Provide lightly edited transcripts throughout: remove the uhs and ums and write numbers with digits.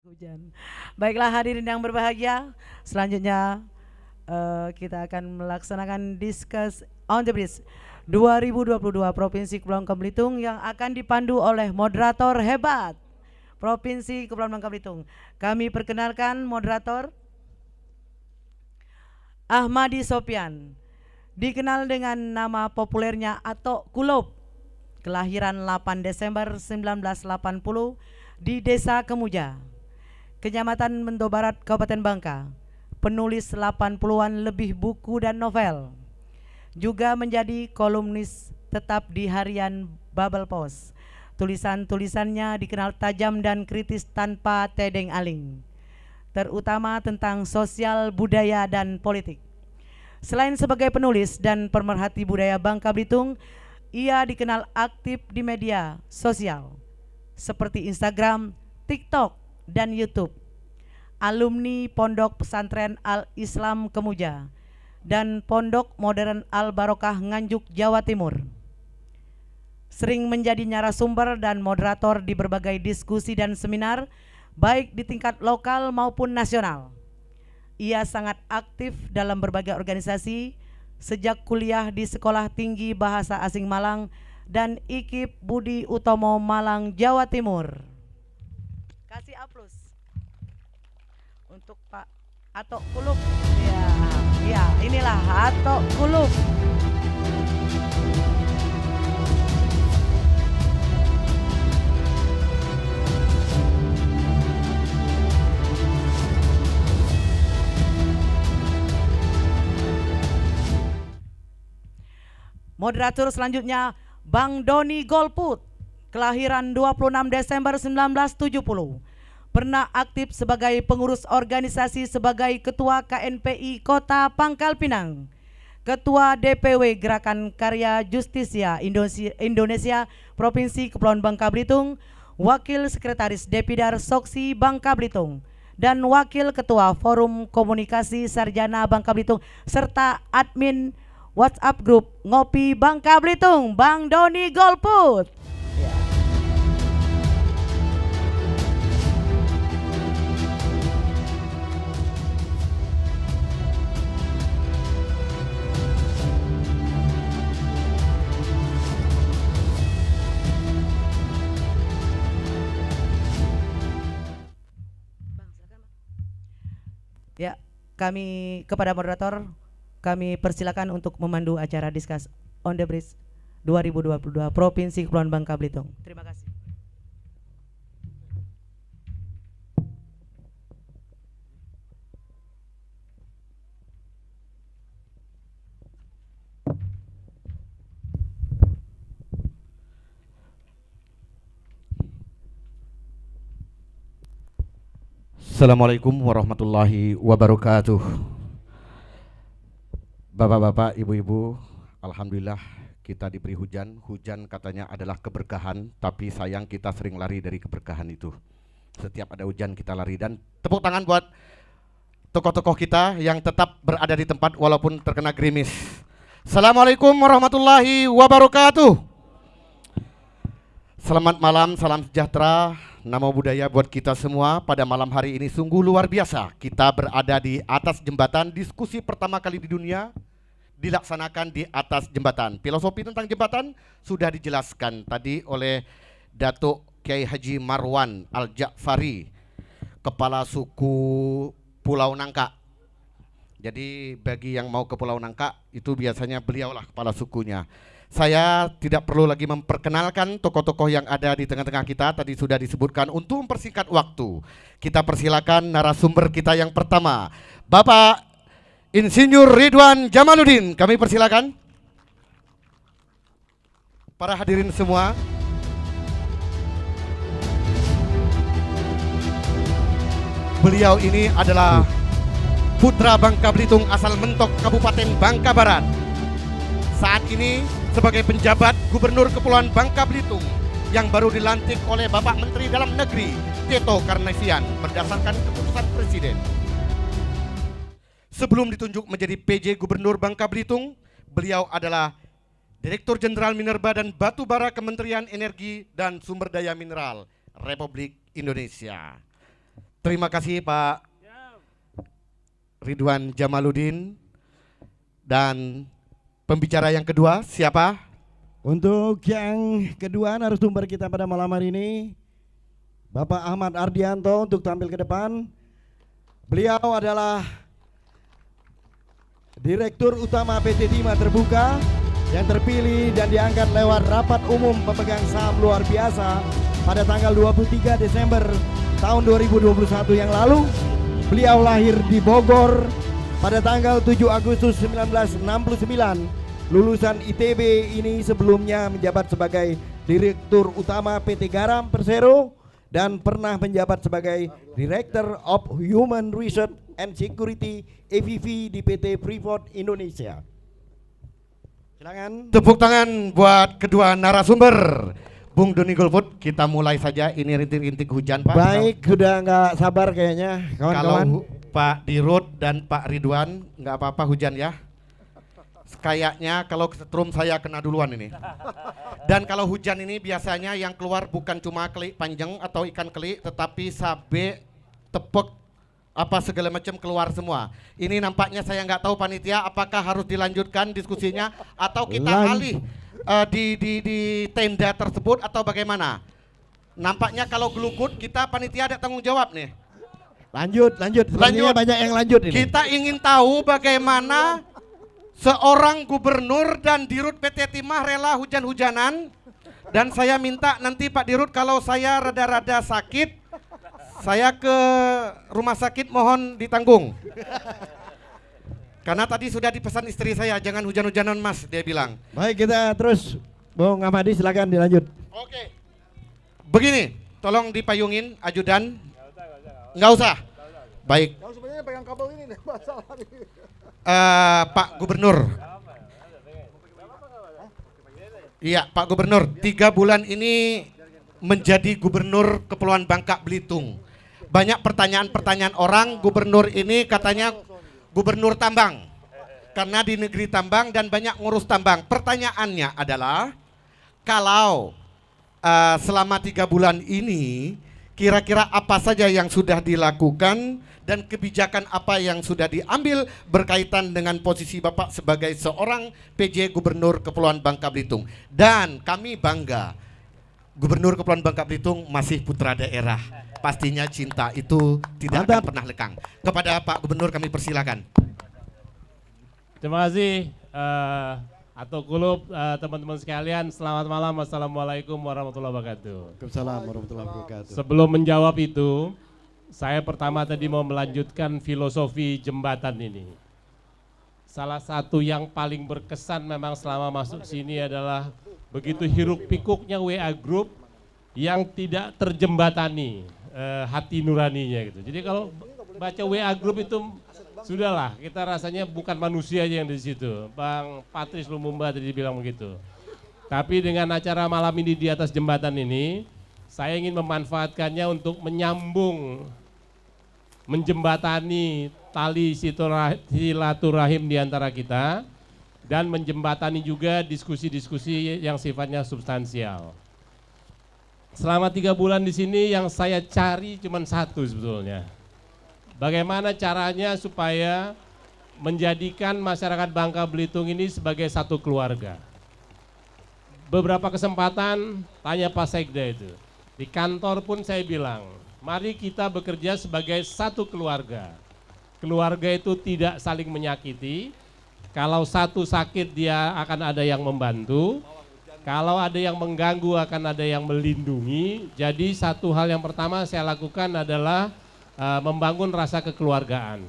Hujan. Baiklah hadirin yang berbahagia, selanjutnya kita akan melaksanakan Discuss on the Bridge 2022 Provinsi Kepulauan Bangka Belitung yang akan dipandu oleh moderator hebat Provinsi Kepulauan Bangka Belitung. Kami perkenalkan moderator Ahmadi Sopyan, dikenal dengan nama populernya Atok Kulub, kelahiran 8 Desember 1980 di Desa Kemuja, Kecamatan Mendo Barat, Kabupaten Bangka. Penulis 80-an lebih buku dan novel. Juga menjadi kolumnis tetap di harian Babel Post. Tulisan-tulisannya dikenal tajam dan kritis tanpa tedeng aling, terutama tentang sosial, budaya, dan politik. Selain sebagai penulis dan pemerhati budaya Bangka Belitung, ia dikenal aktif di media sosial seperti Instagram, TikTok, dan YouTube. Alumni Pondok Pesantren Al-Islam Kemuja dan Pondok Modern Al-Barokah Nganjuk, Jawa Timur. Sering menjadi narasumber dan moderator di berbagai diskusi dan seminar, baik di tingkat lokal maupun nasional. Ia sangat aktif dalam berbagai organisasi sejak kuliah di Sekolah Tinggi Bahasa Asing Malang dan IKIP Budi Utomo Malang, Jawa Timur. Kasih aplaus untuk Pak Atok Kulub. Ya, ya, inilah Atok Kulub. Moderator selanjutnya Bang Doni Golput, kelahiran 26 Desember 1970. Pernah aktif sebagai pengurus organisasi sebagai Ketua KNPI Kota Pangkal Pinang, Ketua DPW Gerakan Karya Justisia Indonesia Provinsi Kepulauan Bangka Belitung, Wakil Sekretaris Depidar Soksi Bangka Belitung, dan Wakil Ketua Forum Komunikasi Sarjana Bangka Belitung, serta admin WhatsApp Grup Ngopi Bangka Belitung, Bang Doni Golput. Ya. Ya, kami kepada moderator kami persilakan untuk memandu acara Discuss on the Bridge 2022 Provinsi Kepulauan Bangka Belitung. Terima kasih. Assalamualaikum warahmatullahi wabarakatuh. Bapak-bapak, ibu-ibu, alhamdulillah kita diberi hujan. Hujan katanya adalah keberkahan, tapi sayang kita sering lari dari keberkahan itu. Setiap ada hujan kita lari. Dan tepuk tangan buat tokoh-tokoh kita yang tetap berada di tempat walaupun terkena gerimis. Assalamualaikum warahmatullahi wabarakatuh. Selamat malam, salam sejahtera, nama budaya buat kita semua. Pada malam hari ini sungguh luar biasa. Kita berada di atas jembatan. Diskusi pertama kali di dunia dilaksanakan di atas jembatan. Filosofi tentang jembatan sudah dijelaskan tadi oleh Datuk Kiai Haji Marwan Al-Ja'fari, Kepala Suku Pulau Nangka. Jadi bagi yang mau ke Pulau Nangka itu biasanya beliaulah kepala sukunya. Saya tidak perlu lagi memperkenalkan tokoh-tokoh yang ada di tengah-tengah kita. Tadi sudah disebutkan. Untuk mempersingkat waktu, kita persilakan narasumber kita yang pertama, Bapak Insinyur Ridwan Jamaluddin. Kami persilakan. Para hadirin semua, beliau ini adalah putra Bangka Belitung asal Mentok, Kabupaten Bangka Barat. Saat ini sebagai penjabat Gubernur Kepulauan Bangka Belitung yang baru dilantik oleh Bapak Menteri Dalam Negeri Tito Karnavian berdasarkan keputusan Presiden. Sebelum ditunjuk menjadi PJ Gubernur Bangka Belitung, beliau adalah Direktur Jenderal Minerba dan Batubara Kementerian Energi dan Sumber Daya Mineral Republik Indonesia. Terima kasih Pak Ridwan Jamaluddin. Dan pembicara yang kedua siapa? Untuk yang kedua narasumber kita pada malam hari ini, Bapak Ahmad Ardianto untuk tampil ke depan. Beliau adalah Direktur Utama PT Timah Terbuka yang terpilih dan diangkat lewat rapat umum pemegang saham luar biasa pada tanggal 23 Desember tahun 2021 yang lalu. Beliau lahir di Bogor pada tanggal 7 Agustus 1969, lulusan ITB. Ini sebelumnya menjabat sebagai Direktur Utama PT Garam Persero dan pernah menjabat sebagai Director of Human Research and Security (EVP) di PT Freeport Indonesia. Silakan. Tepuk tangan buat kedua narasumber. Bung Doni Golput, kita mulai saja. Ini rintik-rintik hujan Pak. Baik, sudah nggak sabar kayaknya kawan-kawan. Kalau Pak Dirut dan Pak Ridwan nggak apa-apa hujan ya. Kayaknya kalau kesetrum saya kena duluan ini. Dan kalau hujan ini biasanya yang keluar bukan cuma kelik panjang atau ikan kelik, tetapi sabe, tepek, apa segala macam keluar semua. Ini nampaknya saya nggak tahu panitia apakah harus dilanjutkan diskusinya atau kita alih di tenda tersebut atau bagaimana. Nampaknya kalau gelukut kita panitia ada tanggung jawab nih. Lanjut. Sepertinya banyak yang lanjut ini. Kita ingin tahu bagaimana seorang gubernur dan dirut PT Timah rela hujan-hujanan. Dan saya minta nanti Pak Dirut kalau saya rada-rada sakit, saya ke rumah sakit mohon ditanggung. Karena tadi sudah dipesan istri saya, jangan hujan-hujanan Mas, dia bilang. Baik, kita terus. Bung Ahmadi silakan dilanjut. Oke. Begini, tolong dipayungin ajudan. Nggak usah. Baik. Sebenarnya pegang kabel ini nih masalah ini. Pak Gubernur. Iya, Pak Gubernur. 3 bulan ini menjadi Gubernur Kepulauan Bangka Belitung. Banyak pertanyaan-pertanyaan orang. Gubernur ini katanya Gubernur tambang. Karena di negeri tambang dan banyak ngurus tambang. Pertanyaannya adalah, kalau selama 3 bulan ini kira-kira apa saja yang sudah dilakukan dan kebijakan apa yang sudah diambil berkaitan dengan posisi Bapak sebagai seorang PJ Gubernur Kepulauan Bangka Belitung. Dan kami bangga, Gubernur Kepulauan Bangka Belitung masih putra daerah. Pastinya cinta itu tidak akan pernah lekang. Kepada Pak Gubernur kami persilakan. Terima kasih Ato Kulub, teman-teman sekalian, selamat malam. Assalamualaikum warahmatullahi wabarakatuh. Waalaikumsalam warahmatullahi wabarakatuh. Sebelum menjawab itu, saya pertama tadi mau melanjutkan filosofi jembatan ini. Salah satu yang paling berkesan memang selama masuk sini adalah begitu hiruk pikuknya WA Group yang tidak terjembatani hati nuraninya gitu. Jadi kalau baca WA Group itu sudahlah, kita rasanya bukan manusia aja yang di situ. Bang Patrice Lumumba tadi bilang begitu. Tapi dengan acara malam ini di atas jembatan ini, saya ingin memanfaatkannya untuk menyambung, menjembatani tali silaturahim di antara kita dan menjembatani juga diskusi-diskusi yang sifatnya substansial. Selama 3 bulan di sini yang saya cari cuma satu sebetulnya. Bagaimana caranya supaya menjadikan masyarakat Bangka Belitung ini sebagai satu keluarga. Beberapa kesempatan tanya Pak Sekda itu. Di kantor pun saya bilang, mari kita bekerja sebagai satu keluarga. Keluarga itu tidak saling menyakiti. Kalau satu sakit dia akan ada yang membantu. Kalau ada yang mengganggu akan ada yang melindungi. Jadi satu hal yang pertama saya lakukan adalah membangun rasa kekeluargaan.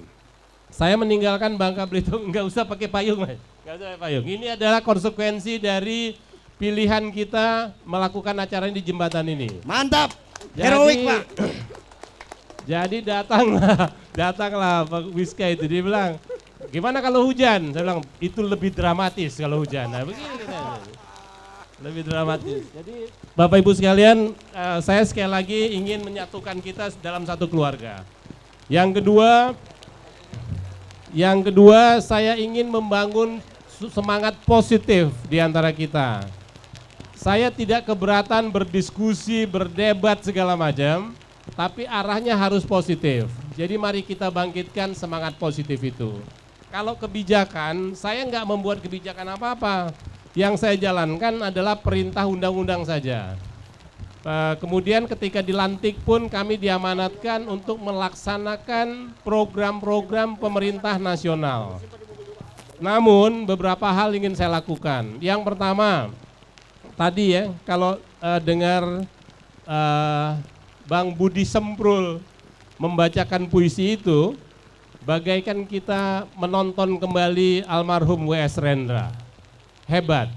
Saya meninggalkan Bangka Belitung nggak usah pakai payung, Mas. Nggak usah pakai payung. Ini adalah konsekuensi dari pilihan kita melakukan acara ini di jembatan ini. Mantap, heroik Pak. Jadi datanglah Pak Wiska itu, dia bilang, gimana kalau hujan? Saya bilang, itu lebih dramatis kalau hujan. Nah begini kita. Lebih dramatis. Jadi Bapak Ibu sekalian, saya sekali lagi ingin menyatukan kita dalam satu keluarga. Yang kedua saya ingin membangun semangat positif di antara kita. Saya tidak keberatan berdiskusi, berdebat segala macam, tapi arahnya harus positif. Jadi mari kita bangkitkan semangat positif itu. Kalau kebijakan, saya nggak membuat kebijakan apa-apa. Yang saya jalankan adalah perintah undang-undang saja. Kemudian ketika dilantik pun kami diamanatkan untuk melaksanakan program-program pemerintah nasional. Namun beberapa hal ingin saya lakukan. Yang pertama, tadi ya kalau dengar Bang Budi Semprul membacakan puisi itu, bagaikan kita menonton kembali almarhum W.S. Rendra. Hebat.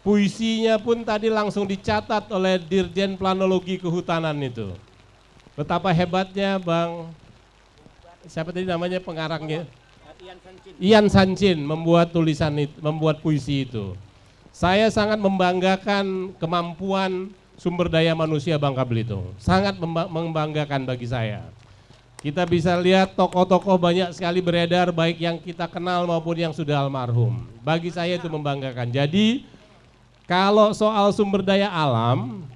Puisinya pun tadi langsung dicatat oleh Dirjen Planologi Kehutanan itu. Betapa hebatnya Bang, siapa tadi namanya pengarangnya? Ian Sanchin membuat tulisan itu, membuat puisi itu. Saya sangat membanggakan kemampuan sumber daya manusia Bangka Belitung. Sangat membanggakan bagi saya. Kita bisa lihat tokoh-tokoh banyak sekali beredar, baik yang kita kenal maupun yang sudah almarhum. Bagi saya itu membanggakan. Jadi kalau soal sumber daya alam,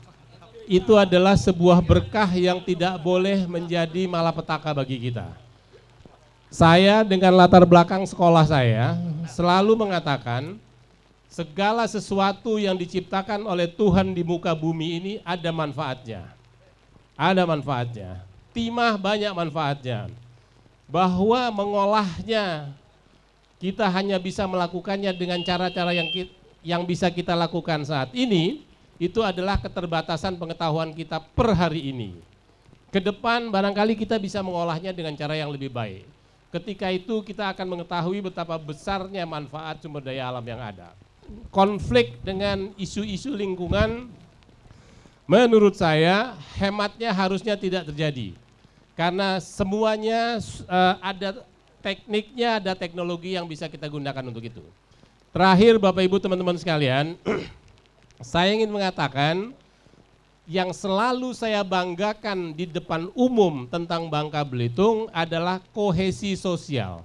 itu adalah sebuah berkah yang tidak boleh menjadi malapetaka bagi kita. Saya dengan latar belakang sekolah saya selalu mengatakan segala sesuatu yang diciptakan oleh Tuhan di muka bumi ini ada manfaatnya. Ada manfaatnya. Timah banyak manfaatnya. Bahwa mengolahnya kita hanya bisa melakukannya dengan cara-cara yang bisa kita lakukan saat ini, itu adalah keterbatasan pengetahuan kita per hari ini. Ke depan barangkali kita bisa mengolahnya dengan cara yang lebih baik. Ketika itu kita akan mengetahui betapa besarnya manfaat sumber daya alam yang ada. Konflik dengan isu-isu lingkungan menurut saya hematnya harusnya tidak terjadi. Karena semuanya ada tekniknya, ada teknologi yang bisa kita gunakan untuk itu. Terakhir Bapak Ibu teman-teman sekalian, saya ingin mengatakan yang selalu saya banggakan di depan umum tentang Bangka Belitung adalah kohesi sosial.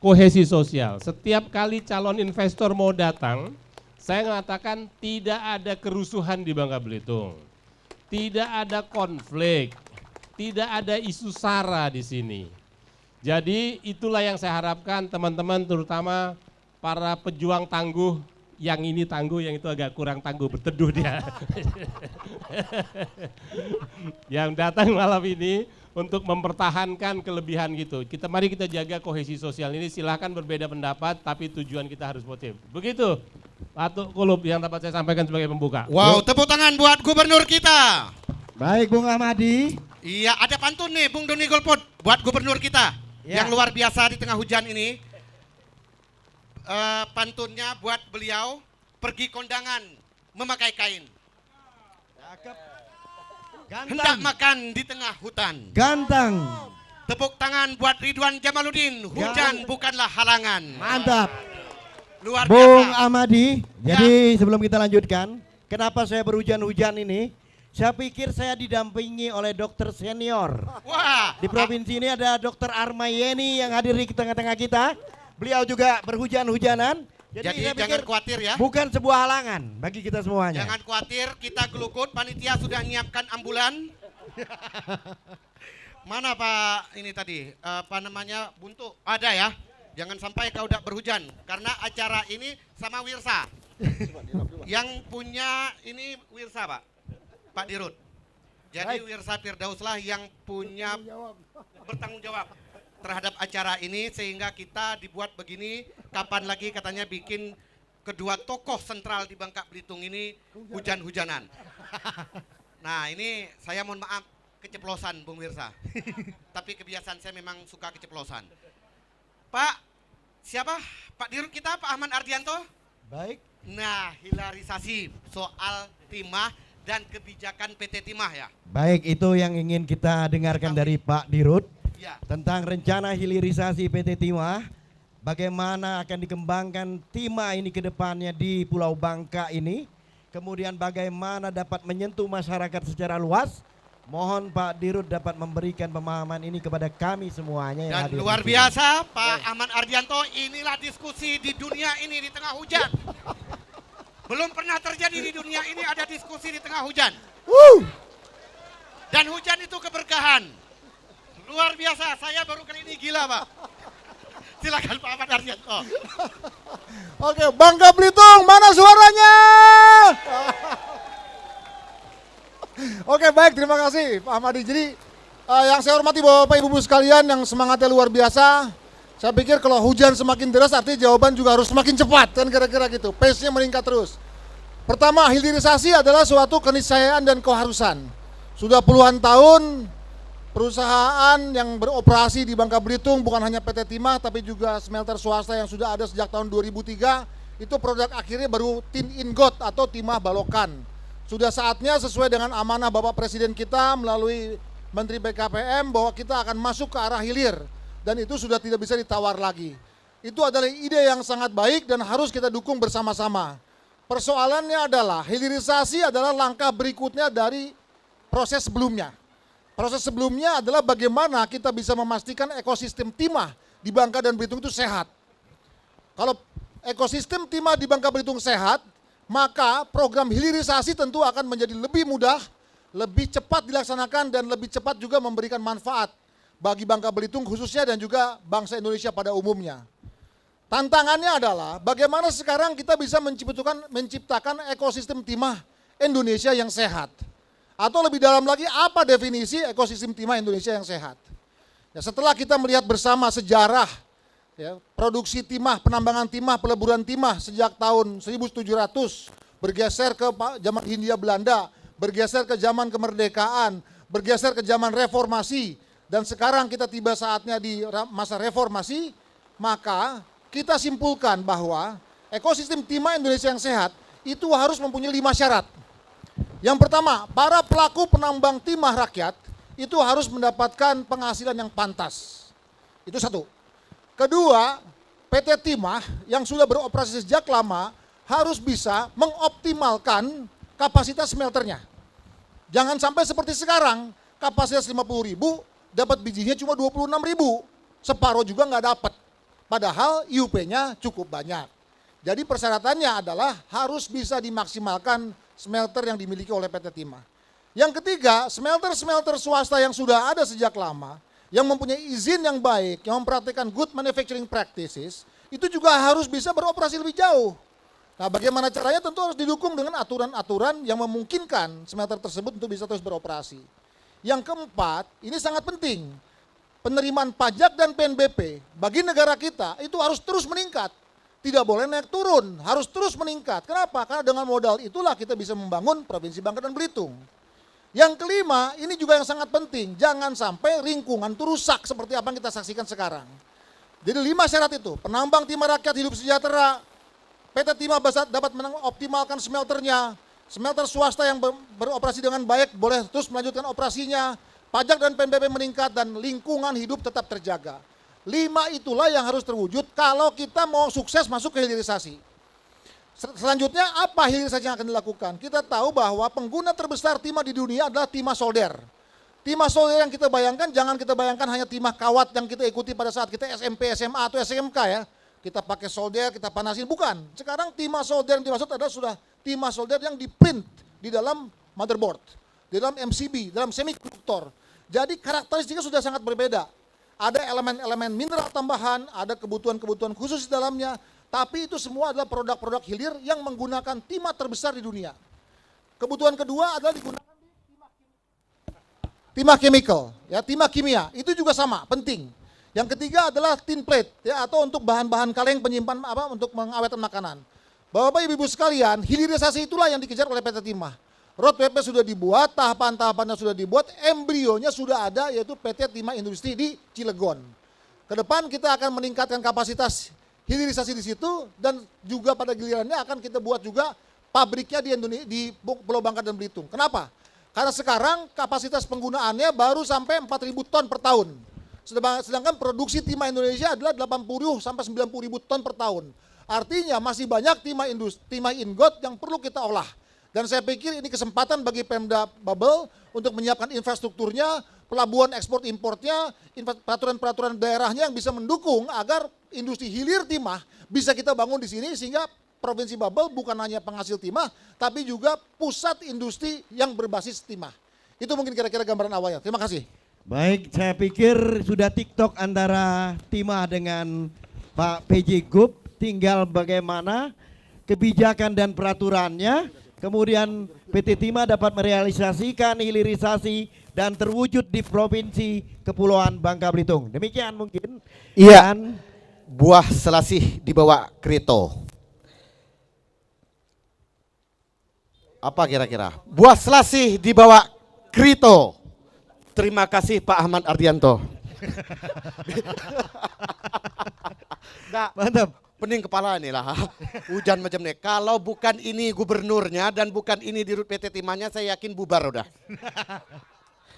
Kohesi sosial. Setiap kali calon investor mau datang, saya mengatakan tidak ada kerusuhan di Bangka Belitung. Tidak ada konflik, tidak ada isu sara di sini. Jadi itulah yang saya harapkan teman-teman, terutama para pejuang tangguh, yang ini tangguh, yang itu agak kurang tangguh, berteduh dia. Yang datang malam ini untuk mempertahankan kelebihan gitu. Mari kita jaga kohesi sosial ini, silahkan berbeda pendapat, tapi tujuan kita harus positif. Begitu, Pak Kulub yang dapat saya sampaikan sebagai pembuka. Wow, tepuk tangan buat gubernur kita. Baik Bung Ahmadi. Iya, ada pantun nih Bung Doni Golput buat gubernur kita Ya. yang luar biasa di tengah hujan ini. Pantunnya buat beliau, pergi kondangan memakai kain, hendak Gantang. makan di tengah hutan. Gantang. Tepuk tangan buat Ridwan Jamaluddin, hujan bukanlah halangan. Mantap. Luar Bung biasa. Ahmadi, jadi sebelum kita lanjutkan, kenapa saya berhujan-hujan ini? Saya pikir saya didampingi oleh dokter senior. Wah, Di provinsi ini ada Dokter Armayeni yang hadir di tengah-tengah kita. Beliau juga berhujan-hujanan. jadi saya jangan pikir khawatir ya. bukan sebuah halangan bagi kita semuanya. Jangan khawatir, kita gelukut, panitia sudah menyiapkan ambulan. Mana Pak ini tadi, apa namanya, Buntu? Ada ya, jangan sampai kau udah berhujan. Karena acara ini sama Wirsa. Yang punya ini Wirsa Pak Dirut. Jadi Baik. Wirsa Firdauslah yang punya bertanggung jawab terhadap acara ini, sehingga kita dibuat begini. Kapan lagi katanya bikin kedua tokoh sentral di Bangka Belitung ini hujan-hujanan. Nah ini saya mohon maaf keceplosan Bung Wirsa. Tapi kebiasaan saya memang suka keceplosan. Pak, siapa? Pak Dirut kita, Pak Ahmad Ardianto. Baik. Nah, hilarisasi soal timah dan kebijakan PT Timah ya. Baik, itu yang ingin kita dengarkan dari Pak Dirut. Ya. Tentang rencana hilirisasi PT Timah, bagaimana akan dikembangkan Timah ini ke depannya di Pulau Bangka ini, kemudian bagaimana dapat menyentuh masyarakat secara luas. Mohon Pak Dirut dapat memberikan pemahaman ini kepada kami semuanya yang Dan hadir luar di sini. biasa Pak Ahmad Ardianto, inilah diskusi di dunia ini di tengah hujan. Belum pernah terjadi di dunia ini ada diskusi di tengah hujan. Dan hujan keren. Luar biasa, saya baru kali ini gila Pak. Silakan Pak Ahmad Haryanto. Oke, Bangka Belitung, mana suaranya? Oke, baik, terima kasih Pak Ahmadi. Jadi yang saya hormati Bapak Ibu sekalian yang semangatnya luar biasa. Saya pikir kalau hujan semakin deras artinya jawaban juga harus semakin cepat, kan kira-kira gitu. Pace-nya meningkat terus. Pertama, hilirisasi adalah suatu keniscayaan dan keharusan. Sudah puluhan tahun perusahaan yang beroperasi di Bangka Belitung, bukan hanya PT Timah tapi juga smelter swasta yang sudah ada sejak tahun 2003, itu produk akhirnya baru tin ingot atau timah balokan. Sudah saatnya sesuai dengan amanah Bapak Presiden kita melalui Menteri BKPM bahwa kita akan masuk ke arah hilir, dan itu sudah tidak bisa ditawar lagi. Itu adalah ide yang sangat baik dan harus kita dukung bersama-sama. Persoalannya adalah hilirisasi adalah langkah berikutnya dari proses sebelumnya. Proses sebelumnya adalah bagaimana kita bisa memastikan ekosistem timah di Bangka dan Belitung itu sehat. Kalau ekosistem timah di Bangka Belitung sehat, maka program hilirisasi tentu akan menjadi lebih mudah, lebih cepat dilaksanakan, dan lebih cepat juga memberikan manfaat bagi Bangka Belitung khususnya dan juga bangsa Indonesia pada umumnya. Tantangannya adalah bagaimana sekarang kita bisa menciptakan ekosistem timah Indonesia yang sehat. Atau lebih dalam lagi, apa definisi ekosistem timah Indonesia yang sehat? Ya, setelah kita melihat bersama sejarah ya, produksi timah, penambangan timah, peleburan timah sejak tahun 1700 bergeser ke zaman Hindia Belanda, bergeser ke zaman kemerdekaan, bergeser ke zaman reformasi, dan sekarang kita tiba saatnya di masa reformasi, maka kita simpulkan bahwa ekosistem timah Indonesia yang sehat itu harus mempunyai 5 syarat. Yang pertama, para pelaku penambang timah rakyat itu harus mendapatkan penghasilan yang pantas. Itu satu. Kedua, PT Timah yang sudah beroperasi sejak lama harus bisa mengoptimalkan kapasitas smelternya. Jangan sampai seperti sekarang, kapasitas 50.000, dapat bijinya cuma 26.000, separuh juga nggak dapat. Padahal IUP-nya cukup banyak. Jadi persyaratannya adalah harus bisa dimaksimalkan smelter yang dimiliki oleh PT Timah. Yang ketiga, smelter-smelter swasta yang sudah ada sejak lama, yang mempunyai izin yang baik, yang mempraktikkan good manufacturing practices, itu juga harus bisa beroperasi lebih jauh. Nah, bagaimana caranya tentu harus didukung dengan aturan-aturan yang memungkinkan smelter tersebut untuk bisa terus beroperasi. Yang keempat, ini sangat penting, penerimaan pajak dan PNBP bagi negara kita itu harus terus meningkat. Tidak boleh naik turun, harus terus meningkat. Kenapa? Karena dengan modal itulah kita bisa membangun Provinsi Bangka dan Belitung. Yang kelima, ini juga yang sangat penting, jangan sampai lingkungan itu rusak seperti apa yang kita saksikan sekarang. Jadi 5 syarat itu, penambang timah rakyat hidup sejahtera, PT Timah dapat mengoptimalkan smelternya, smelter swasta yang beroperasi dengan baik boleh terus melanjutkan operasinya, pajak dan PNBP meningkat, dan lingkungan hidup tetap terjaga. 5 itulah yang harus terwujud kalau kita mau sukses masuk ke hilirisasi. Selanjutnya apa hilirisasi yang akan dilakukan? Kita tahu bahwa pengguna terbesar timah di dunia adalah timah solder. Timah solder yang kita bayangkan, jangan kita bayangkan hanya timah kawat yang kita ikuti pada saat kita SMP, SMA, atau SMK ya. Kita pakai solder, kita panasin, bukan. Sekarang timah solder yang dimaksud adalah sudah timah solder yang diprint di dalam motherboard, di dalam MCB, dalam semikonduktor. Jadi karakteristiknya sudah sangat berbeda. Ada elemen-elemen mineral tambahan, ada kebutuhan-kebutuhan khusus di dalamnya, tapi itu semua adalah produk-produk hilir yang menggunakan timah terbesar di dunia. Kebutuhan kedua adalah digunakan di timah chemical, ya, timah kimia, itu juga sama, penting. Yang ketiga adalah tin plate, ya, atau untuk bahan-bahan kaleng penyimpan untuk mengawetkan makanan. Bapak Ibu sekalian, hilirisasi itulah yang dikejar oleh PT Timah. Roadmap sudah dibuat, tahapan-tahapannya sudah dibuat, embrionya sudah ada, yaitu PT Timah Industri di Cilegon. Ke depan kita akan meningkatkan kapasitas hilirisasi di situ, dan juga pada gilirannya akan kita buat juga pabriknya di Pulau Bangka dan Belitung. Kenapa? Karena sekarang kapasitas penggunaannya baru sampai 4.000 ton per tahun. Sedangkan produksi timah Indonesia adalah 80 sampai 90.000 ton per tahun. Artinya masih banyak timah ingot yang perlu kita olah. Dan saya pikir ini kesempatan bagi Pemda Babel untuk menyiapkan infrastrukturnya, pelabuhan ekspor importnya, peraturan-peraturan daerahnya yang bisa mendukung agar industri hilir timah bisa kita bangun di sini, sehingga Provinsi Babel bukan hanya penghasil timah, tapi juga pusat industri yang berbasis timah. Itu mungkin kira-kira gambaran awalnya. Terima kasih. Baik, saya pikir sudah TikTok antara Timah dengan Pak PJ Gub, tinggal bagaimana kebijakan dan peraturannya, kemudian PT Timah dapat merealisasikan hilirisasi dan terwujud di Provinsi Kepulauan Bangka Belitung. Demikian mungkin. Iya. Dan Buah selasih dibawa kereta. Apa kira-kira? Buah selasih dibawa kereta. Terima kasih Pak Ahmad Ardianto. Nggak, mantap. pening kepala nih lah. Hujan macam ini. Kalau bukan ini gubernurnya dan bukan ini dirut PT Timahnya, saya yakin bubar udah.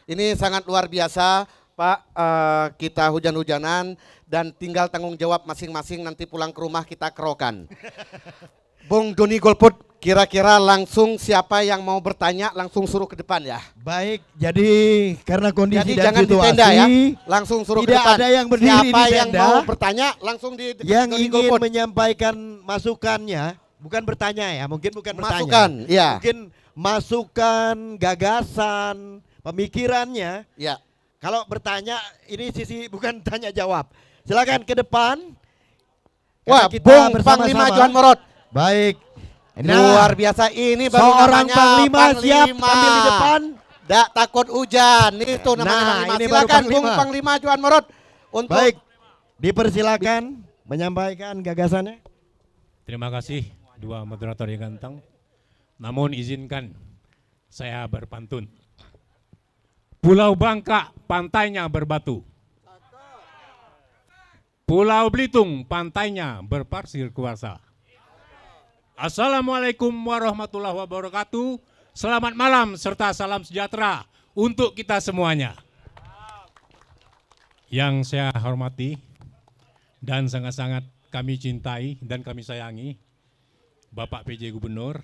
Ini sangat luar biasa Pak. Kita hujan-hujanan dan tinggal tanggung jawab masing-masing, nanti pulang ke rumah kita kerokan. Bung Doni Golput, kira-kira langsung siapa yang mau bertanya langsung suruh ke depan ya. Baik, jadi karena kondisi Jadi dan jangan di situasi tenda ya, langsung suruh ke tidak depan. ada yang berdiri Siapa di yang tenda. mau bertanya langsung di Yang Doni ingin Golput. menyampaikan masukannya, bukan bertanya ya, mungkin bukan bertanya. Masukan, ya. Mungkin masukan, gagasan, pemikirannya. Ya. Kalau bertanya, ini sisi bukan tanya jawab. Silakan ke depan. Wah, Karena kita Bung bersama-sama. Panglima Johan Morot. Baik. Luar biasa, ini baru seorang namanya panglima siap tampil di depan. Nggak takut hujan, itu namanya Nah, Panglima. ini baru Silakan Bung Panglima. Panglima Johan Morot untuk Baik, dipersilakan menyampaikan gagasannya. Terima kasih dua moderator yang ganteng. Namun izinkan saya berpantun. Pulau Bangka pantainya berbatu. Pulau Belitung pantainya berpasir kuarsa. Assalamualaikum warahmatullahi wabarakatuh. Selamat malam serta salam sejahtera untuk kita semuanya. Yang saya hormati dan sangat-sangat kami cintai dan kami sayangi Bapak PJ Gubernur,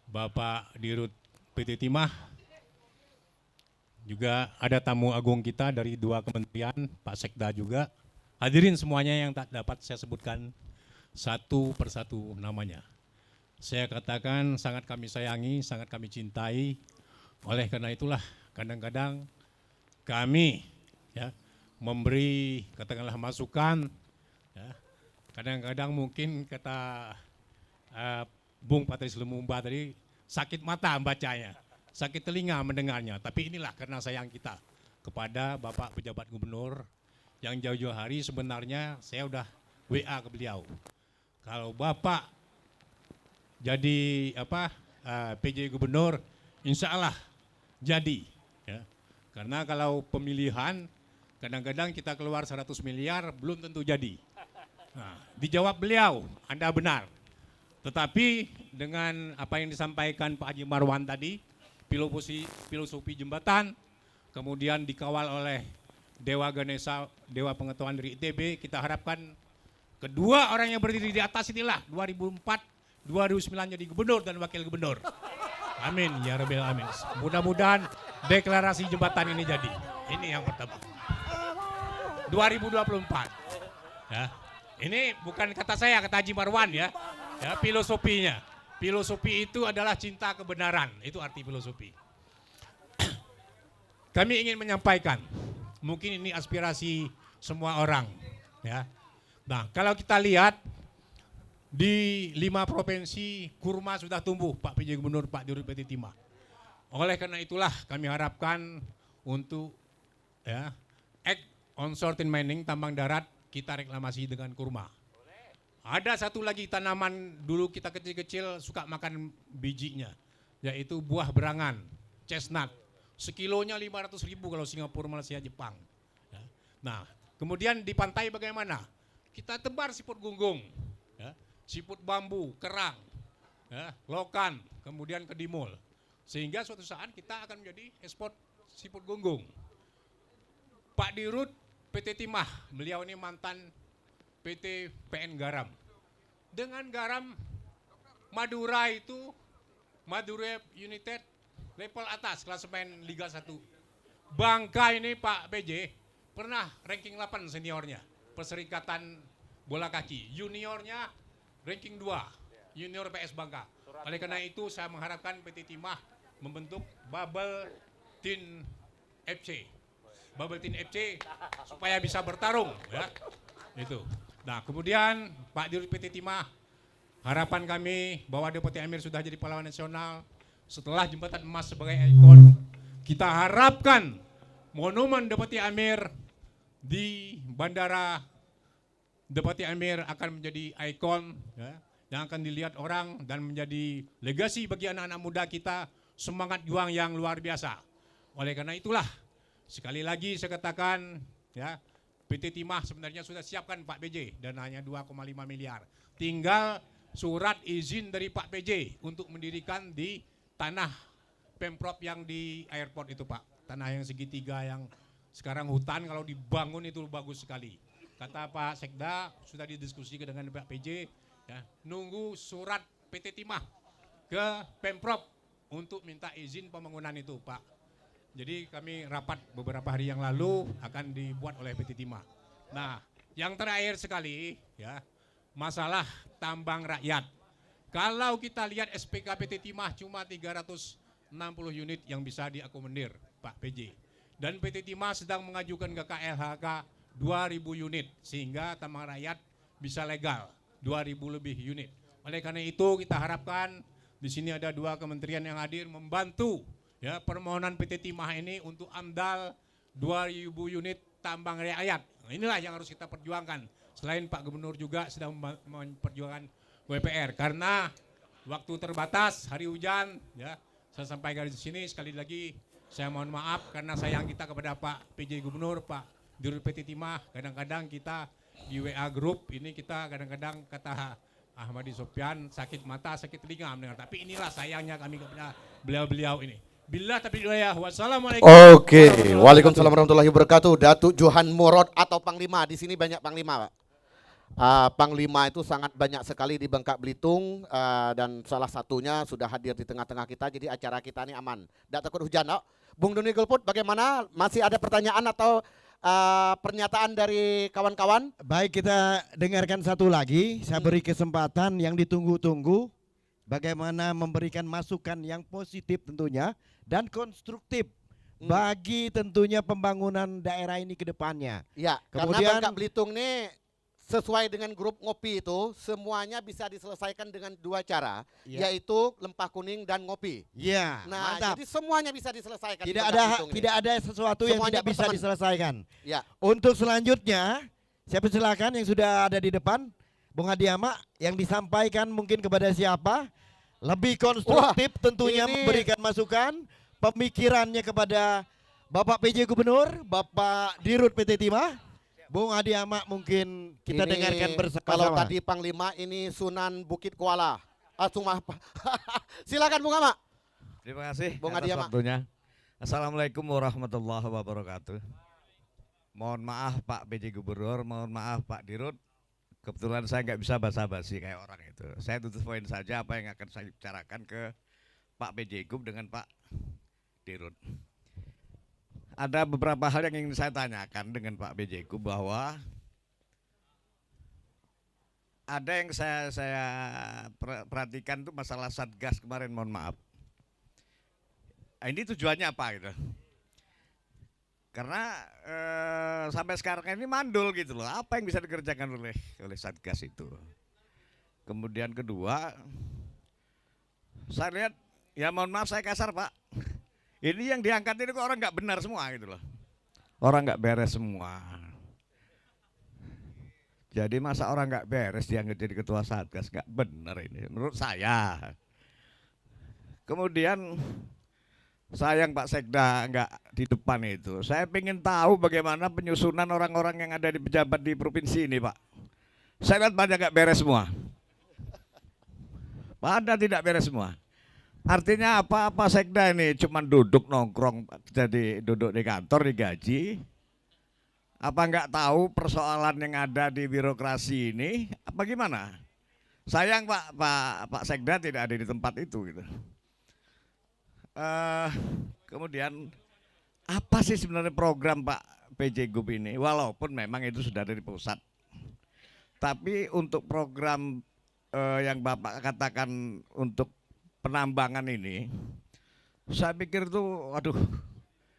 Bapak Dirut PT Timah, juga ada tamu agung kita dari dua kementerian, Pak Sekda juga. Hadirin semuanya yang tak dapat saya sebutkan satu persatu namanya. Saya katakan sangat kami sayangi, sangat kami cintai. Oleh karena itulah kadang-kadang kami ya memberi katakanlah masukan. Ya, kadang-kadang mungkin kata Bung Patris Lumumba tadi sakit mata membacanya, sakit telinga mendengarnya. Tapi inilah karena sayang kita kepada Bapak Pejabat Gubernur yang jauh-jauh hari sebenarnya saya udah WA ke beliau. Kalau Bapak jadi PJ Gubernur, insya Allah jadi. Ya. Karena kalau pemilihan kadang-kadang kita keluar 100 miliar belum tentu jadi. Nah, dijawab beliau, Anda benar. Tetapi dengan apa yang disampaikan Pak Haji Marwan tadi, filosofi jembatan, kemudian dikawal oleh Dewa Ganesha, Dewa Pengetahuan dari ITB, kita harapkan kedua orang yang berdiri di atas inilah 2004, 2009 jadi gubernur dan wakil gubernur. Amin, ya Rabbil Alamin. Mudah-mudahan deklarasi jembatan ini jadi. Ini yang pertama. 2024. Ya. Ini bukan kata saya, kata Haji Marwan ya. Ya, filosofinya. Filosofi itu adalah cinta kebenaran. Itu arti filosofi. Kami ingin menyampaikan, mungkin ini aspirasi semua orang. Ya. Nah, kalau kita lihat di 5 provinsi kurma sudah tumbuh, Pak PJ Gubernur, Pak Dirut PT Timah. Oleh karena itulah kami harapkan untuk ya, Act on Short Mining tambang darat kita reklamasi dengan kurma. Ada satu lagi tanaman dulu kita kecil-kecil suka makan bijinya, yaitu buah berangan, chestnut. Sekilonya 500.000 kalau Singapura, Malaysia, Jepang. Ya. Nah, kemudian di pantai bagaimana? Kita tebar siput gunggung, ya. Siput bambu, kerang, ya, lokan, kemudian kedimul. Sehingga suatu saat kita akan menjadi ekspor siput gunggung. Pak Dirut PT Timah, beliau ini mantan PT PN Garam. Dengan garam Madura itu, Madura United level atas, klasemen Liga 1. Bangka ini Pak PJ pernah ranking 8 seniornya, Perserikatan Bola Kaki. Juniornya ranking 2, junior PS Bangka. Oleh karena itu saya mengharapkan PT Timah membentuk Bubble Teen FC. Bubble Teen FC supaya bisa bertarung ya. Itu. Nah, kemudian Pak Dirut PT Timah, harapan kami bahwa Deputi Amir sudah jadi pahlawan nasional. Setelah Jembatan Emas sebagai ikon, kita harapkan monumen Deputi Amir di Bandara Deputi Amir akan menjadi ikon ya, yang akan dilihat orang dan menjadi legasi bagi anak-anak muda kita, semangat juang yang luar biasa. Oleh karena itulah, sekali lagi saya katakan ya, PT Timah sebenarnya sudah siapkan Pak PJ dan hanya 2,5 miliar. Tinggal surat izin dari Pak PJ untuk mendirikan di tanah Pemprov yang di airport itu Pak. Tanah yang segitiga yang sekarang hutan kalau dibangun itu bagus sekali. Kata Pak Sekda sudah didiskusikan dengan Pak PJ ya, nunggu surat PT Timah ke Pemprov untuk minta izin pembangunan itu Pak. Jadi kami rapat beberapa hari yang lalu akan dibuat oleh PT Timah. Nah, yang terakhir sekali ya, masalah tambang rakyat. Kalau kita lihat SPK PT Timah cuma 360 unit yang bisa diakomodir Pak PJ. Dan PT Timah sedang mengajukan ke KLHK 2000 unit sehingga tambang rakyat bisa legal 2000 lebih unit. Oleh karena itu kita harapkan di sini ada 2 kementerian yang hadir membantu ya permohonan PT Timah ini untuk AMDAL 2000 unit tambang rakyat. Nah, inilah yang harus kita perjuangkan. Selain Pak Gubernur juga sedang memperjuangkan WPR karena waktu terbatas, hari hujan ya. Saya sampaikan di sini sekali lagi saya mohon maaf karena sayang kita kepada Pak PJ Gubernur, Pak Dirut PT Timah. Kadang-kadang kita di WA Group ini kita kadang-kadang kata Ahmadi Sopyan sakit mata, sakit telinga mendengar. Tapi inilah sayangnya kami kepada beliau-beliau ini. Bila tapi ya, wassalamualaikum. Oke, waalaikumsalam warahmatullahi wabarakatuh. Datuk Johan Murad atau Panglima, di sini banyak Panglima Pak. Panglima itu sangat banyak sekali di Bangka Belitung dan salah satunya sudah hadir di tengah-tengah kita, jadi acara kita ini aman. Tidak takut hujan, no? Bung Doni Golput, bagaimana? Masih ada pertanyaan atau pernyataan dari kawan-kawan? Baik, kita dengarkan satu lagi. Saya beri kesempatan yang ditunggu-tunggu. Bagaimana memberikan masukan yang positif tentunya dan konstruktif bagi tentunya pembangunan daerah ini ke depannya. Ya, Kemudian karena Bangka Belitung ini sesuai dengan grup ngopi itu semuanya bisa diselesaikan dengan 2 cara, yaitu lempah kuning dan ngopi. Ya, Nah, mantap. jadi semuanya bisa diselesaikan. di Tidak Bangka ada Belitung ini. tidak ada sesuatu yang Semuanya tidak bisa berteman. diselesaikan. Ya. Untuk selanjutnya, saya persilakan yang sudah ada di depan, Bung Hadiama, yang disampaikan mungkin kepada siapa? Lebih konstruktif tentunya ini- memberikan masukan, pemikirannya kepada Bapak PJ Gubernur, Bapak Dirut PT Timah, Bung Hadiama mungkin kita Ini dengarkan bersama. Kalau tadi Panglima ini Sunan Bukit Kuala. Silakan Bung Ama. Terima kasih Bung atas Hadiama. waktunya. Assalamualaikum warahmatullahi wabarakatuh. Mohon maaf Pak PJ Gubernur, mohon maaf Pak Dirut. Kebetulan saya nggak bisa basa-basi kayak orang itu. Saya tutup poin saja apa yang akan saya bicarakan ke Pak PJ Gub dengan Pak Dirut. Ada beberapa hal yang ingin saya tanyakan dengan Pak PJ Gub bahwa ada yang saya perhatikan tuh masalah Satgas kemarin, mohon maaf. Ini tujuannya apa gitu? Karena sampai sekarang ini mandul gitu loh. Apa yang bisa dikerjakan oleh Satgas itu? Kemudian kedua, saya lihat, ya mohon maaf saya kasar Pak. Ini yang diangkat ini kok orang nggak benar semua gitu loh. Orang nggak beres semua. Jadi masa orang nggak beres diangkat jadi ketua Satgas, nggak benar ini menurut saya. Kemudian sayang Pak Sekda nggak di depan itu. Saya ingin tahu bagaimana penyusunan orang-orang yang ada di pejabat di provinsi ini Pak. Saya lihat banyak nggak beres semua. Pada tidak beres semua. Artinya apa Sekda ini cuma duduk nongkrong, jadi duduk di kantor digaji. Apa nggak tahu persoalan yang ada di birokrasi ini? Apa gimana? Sayang Pak Sekda tidak ada di tempat itu gitu. Kemudian apa sih sebenarnya program Pak PJ Gub ini? Walaupun memang itu sudah dari pusat, tapi untuk program yang Bapak katakan untuk penambangan ini, saya pikir tuh, aduh,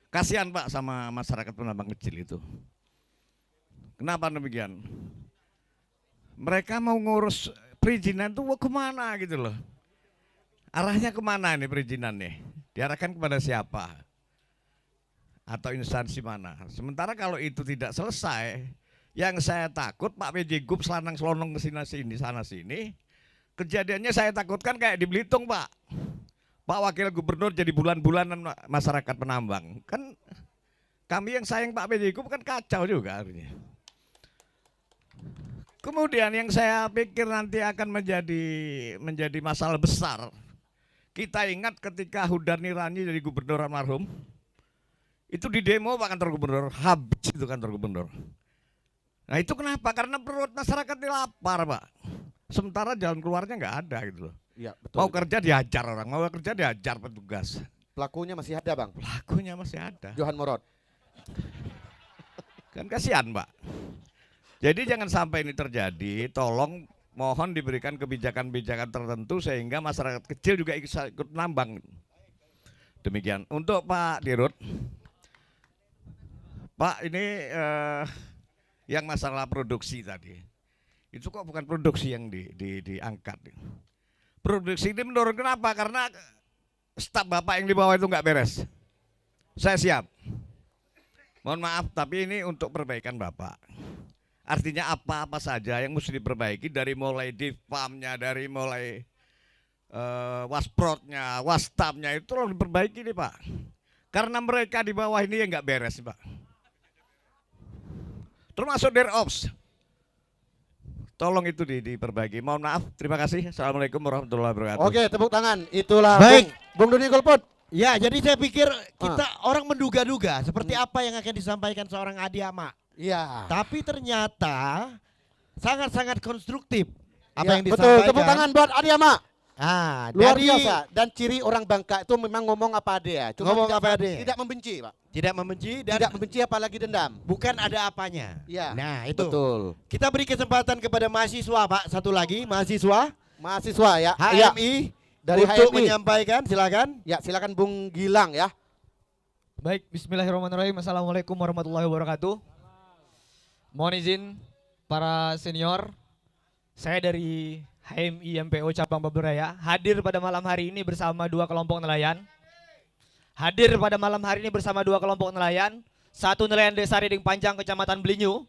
Kasihan Pak sama masyarakat penambang kecil itu. Kenapa demikian? Mereka mau ngurus perizinan tuh kemana gitu loh. Arahnya kemana nih perizinan nih? Diarahkan kepada siapa? Atau instansi mana? Sementara kalau itu tidak selesai, yang saya takut Pak PJ Gub selanang selonong ke sini sana sini. Kejadiannya saya takutkan kayak di Belitung Pak. Pak Wakil Gubernur jadi bulan-bulanan masyarakat penambang. Kan kami yang sayang Pak PJ Gub kan kacau juga artinya. Kemudian yang saya pikir nanti akan menjadi masalah besar. Kita ingat ketika Hudar Nirani jadi gubernur almarhum, itu di demo Pak kantor gubernur, habis itu kantor gubernur. Nah itu kenapa? Karena perut masyarakat ini lapar Pak. Sementara jalan keluarnya nggak ada gitu loh. Iya, betul. Mau kerja dihajar orang, mau kerja dihajar petugas. Pelakunya masih ada Bang, Pelakunya masih ada. Johan Morot. Kan kasihan Pak. Jadi jangan sampai ini terjadi, tolong mohon diberikan kebijakan-kebijakan tertentu sehingga masyarakat kecil juga ikut nambang. Demikian. Untuk Pak Dirut, Pak ini yang masalah produksi tadi, itu kok bukan produksi yang diangkat. Produksi ini menurun kenapa? Karena staf Bapak yang di bawah itu nggak beres. Saya siap. Mohon maaf, tapi ini untuk perbaikan Bapak. Artinya apa-apa saja yang mesti diperbaiki dari mulai difamnya, dari mulai wasprotnya, wastafnya itu harus diperbaiki nih Pak. Karena mereka di bawah ini yang nggak beres Pak. Termasuk DirOps. Tolong itu diperbaiki. Mohon maaf, terima kasih. Assalamualaikum warahmatullahi wabarakatuh. Oke, tepuk tangan. Itulah Baik. Bung Doni Golput. Ya, jadi saya pikir kita orang menduga-duga seperti apa yang akan disampaikan seorang Adi Ama. Iya. Tapi ternyata sangat-sangat konstruktif apa Ya, yang betul, disampaikan. tepuk tangan buat Adi Ama. Ah, Luar jadi biasa. Dan ciri orang Bangka itu memang ngomong apa adanya. Cuma Ngomong tidak- apa adanya. Tidak membenci Pak. tidak membenci dan Tidak membenci apalagi dendam. bukan ada apanya. Iya. Nah, itu. Betul. Kita beri kesempatan kepada mahasiswa, Pak. Satu lagi, mahasiswa Mahasiswa ya. Iya. HMI Dari untuk HMI. menyampaikan, silakan. Ya, silakan Bung Gilang ya. Baik, bismillahirrahmanirrahim. Assalamualaikum warahmatullahi wabarakatuh. Mohon izin para senior, saya dari HMI MPO Cabang Babelraya hadir pada malam hari ini bersama dua kelompok nelayan. Hadir pada malam hari ini bersama dua kelompok nelayan, satu nelayan Desa Riding Panjang Kecamatan Belinyu,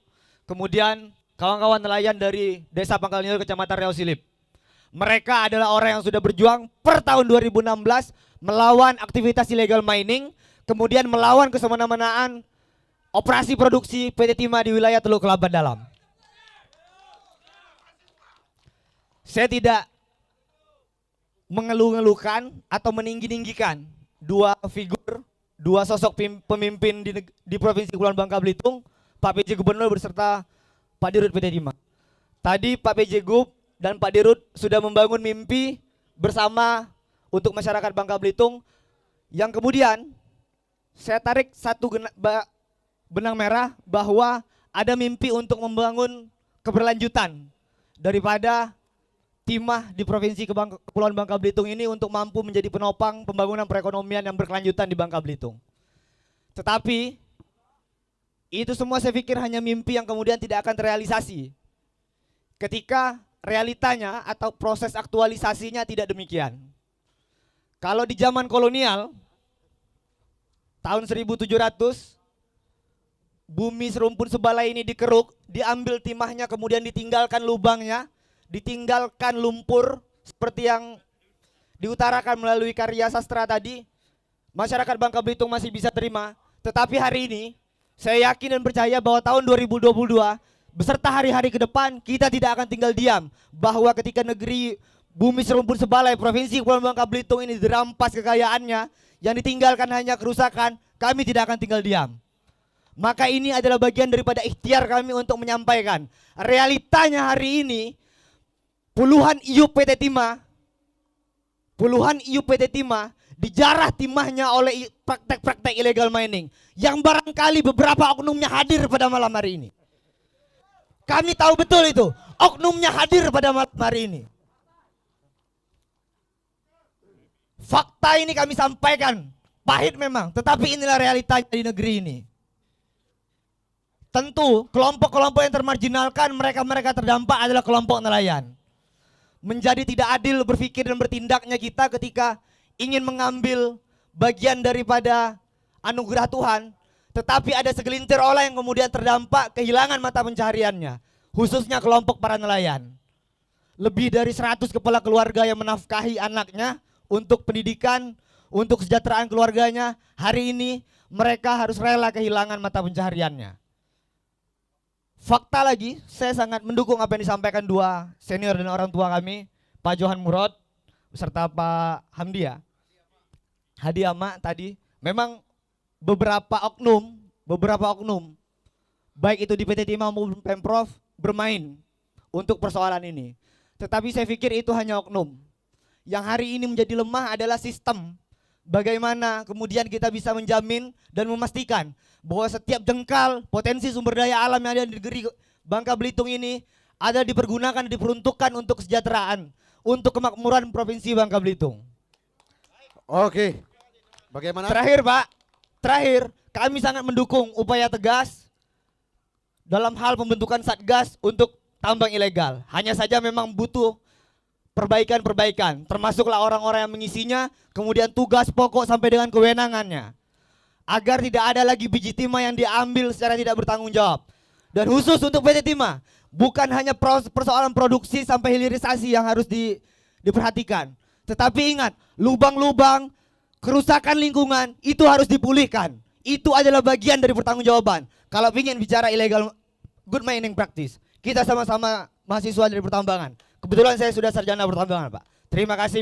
kemudian kawan-kawan nelayan dari Desa Pangkal Nyur Kecamatan Riau Silip. Mereka adalah orang yang sudah berjuang per tahun 2016 melawan aktivitas illegal mining, kemudian melawan kesemena-menaan operasi produksi PT Timah di wilayah Teluk Kelabat Dalam. Saya tidak mengeluh-ngeluhkan atau meninggi-ninggikan dua figur, dua sosok pemimpin di Provinsi Kepulauan Bangka Belitung, Pak PJ Gubernur beserta Pak Dirut PT Timah. Tadi Pak PJ Gub dan Pak Dirut sudah membangun mimpi bersama untuk masyarakat Bangka Belitung yang kemudian saya tarik satu benang merah bahwa ada mimpi untuk membangun keberlanjutan daripada Timah di Provinsi Kepulauan Bangka Belitung ini untuk mampu menjadi penopang pembangunan perekonomian yang berkelanjutan di Bangka Belitung. Tetapi itu semua saya pikir hanya mimpi yang kemudian tidak akan terrealisasi ketika realitanya atau proses aktualisasinya tidak demikian. Kalau di zaman kolonial tahun 1700 bumi serumpun sebalai ini dikeruk, diambil timahnya kemudian ditinggalkan lubangnya, ditinggalkan lumpur seperti yang diutarakan melalui karya sastra tadi, masyarakat Bangka Belitung masih bisa terima. Tetapi hari ini saya yakin dan percaya bahwa tahun 2022 beserta hari-hari ke depan kita tidak akan tinggal diam, bahwa ketika negeri bumi serumpun sebalai Provinsi Kepulauan Bangka Belitung ini dirampas kekayaannya, yang ditinggalkan hanya kerusakan, kami tidak akan tinggal diam. Maka ini adalah bagian daripada ikhtiar kami untuk menyampaikan realitanya hari ini. Puluhan iup PT Timah dijarah timahnya oleh praktek-praktek illegal mining yang barangkali beberapa oknumnya hadir pada malam hari ini. Kami tahu betul itu, oknumnya hadir pada malam hari ini. Fakta ini kami sampaikan Pahit memang, tetapi inilah realitanya di negeri ini. Tentu kelompok-kelompok yang termarginalkan, mereka-mereka terdampak adalah kelompok nelayan. Menjadi tidak adil berpikir dan bertindaknya kita ketika ingin mengambil bagian daripada anugerah Tuhan, tetapi ada segelintir orang yang kemudian terdampak kehilangan mata pencahariannya, khususnya kelompok para nelayan. Lebih dari 100 kepala keluarga yang menafkahi anaknya untuk pendidikan, untuk kesejahteraan keluarganya, hari ini mereka harus rela kehilangan mata pencahariannya. Fakta lagi, saya sangat mendukung apa yang disampaikan dua senior dan orang tua kami, Pak Johan Murad beserta Pak Hamdia. Hadi Ama tadi, memang beberapa oknum, baik itu di PT Timah maupun Pemprov bermain untuk persoalan ini. Tetapi saya pikir itu hanya oknum. Yang hari ini menjadi lemah adalah sistem. Bagaimana kemudian kita bisa menjamin dan memastikan bahwa setiap jengkal potensi sumber daya alam yang ada di negeri Bangka Belitung ini ada dipergunakan, diperuntukkan untuk kesejahteraan, untuk kemakmuran Provinsi Bangka Belitung. Oke. Bagaimana? Terakhir Pak, kami sangat mendukung upaya tegas dalam hal pembentukan Satgas untuk tambang ilegal. Hanya saja memang butuh perbaikan-perbaikan, termasuklah orang-orang yang mengisinya, kemudian tugas pokok sampai dengan kewenangannya. Agar tidak ada lagi biji timah yang diambil secara tidak bertanggung jawab. Dan khusus untuk PT Timah, bukan hanya persoalan produksi sampai hilirisasi yang harus diperhatikan. Tetapi ingat, lubang-lubang, kerusakan lingkungan itu harus dipulihkan. Itu adalah bagian dari pertanggungjawaban. Kalau ingin bicara illegal good mining practice, kita sama-sama mahasiswa dari pertambangan. Kebetulan saya sudah sarjana pertambangan, Pak. Terima kasih.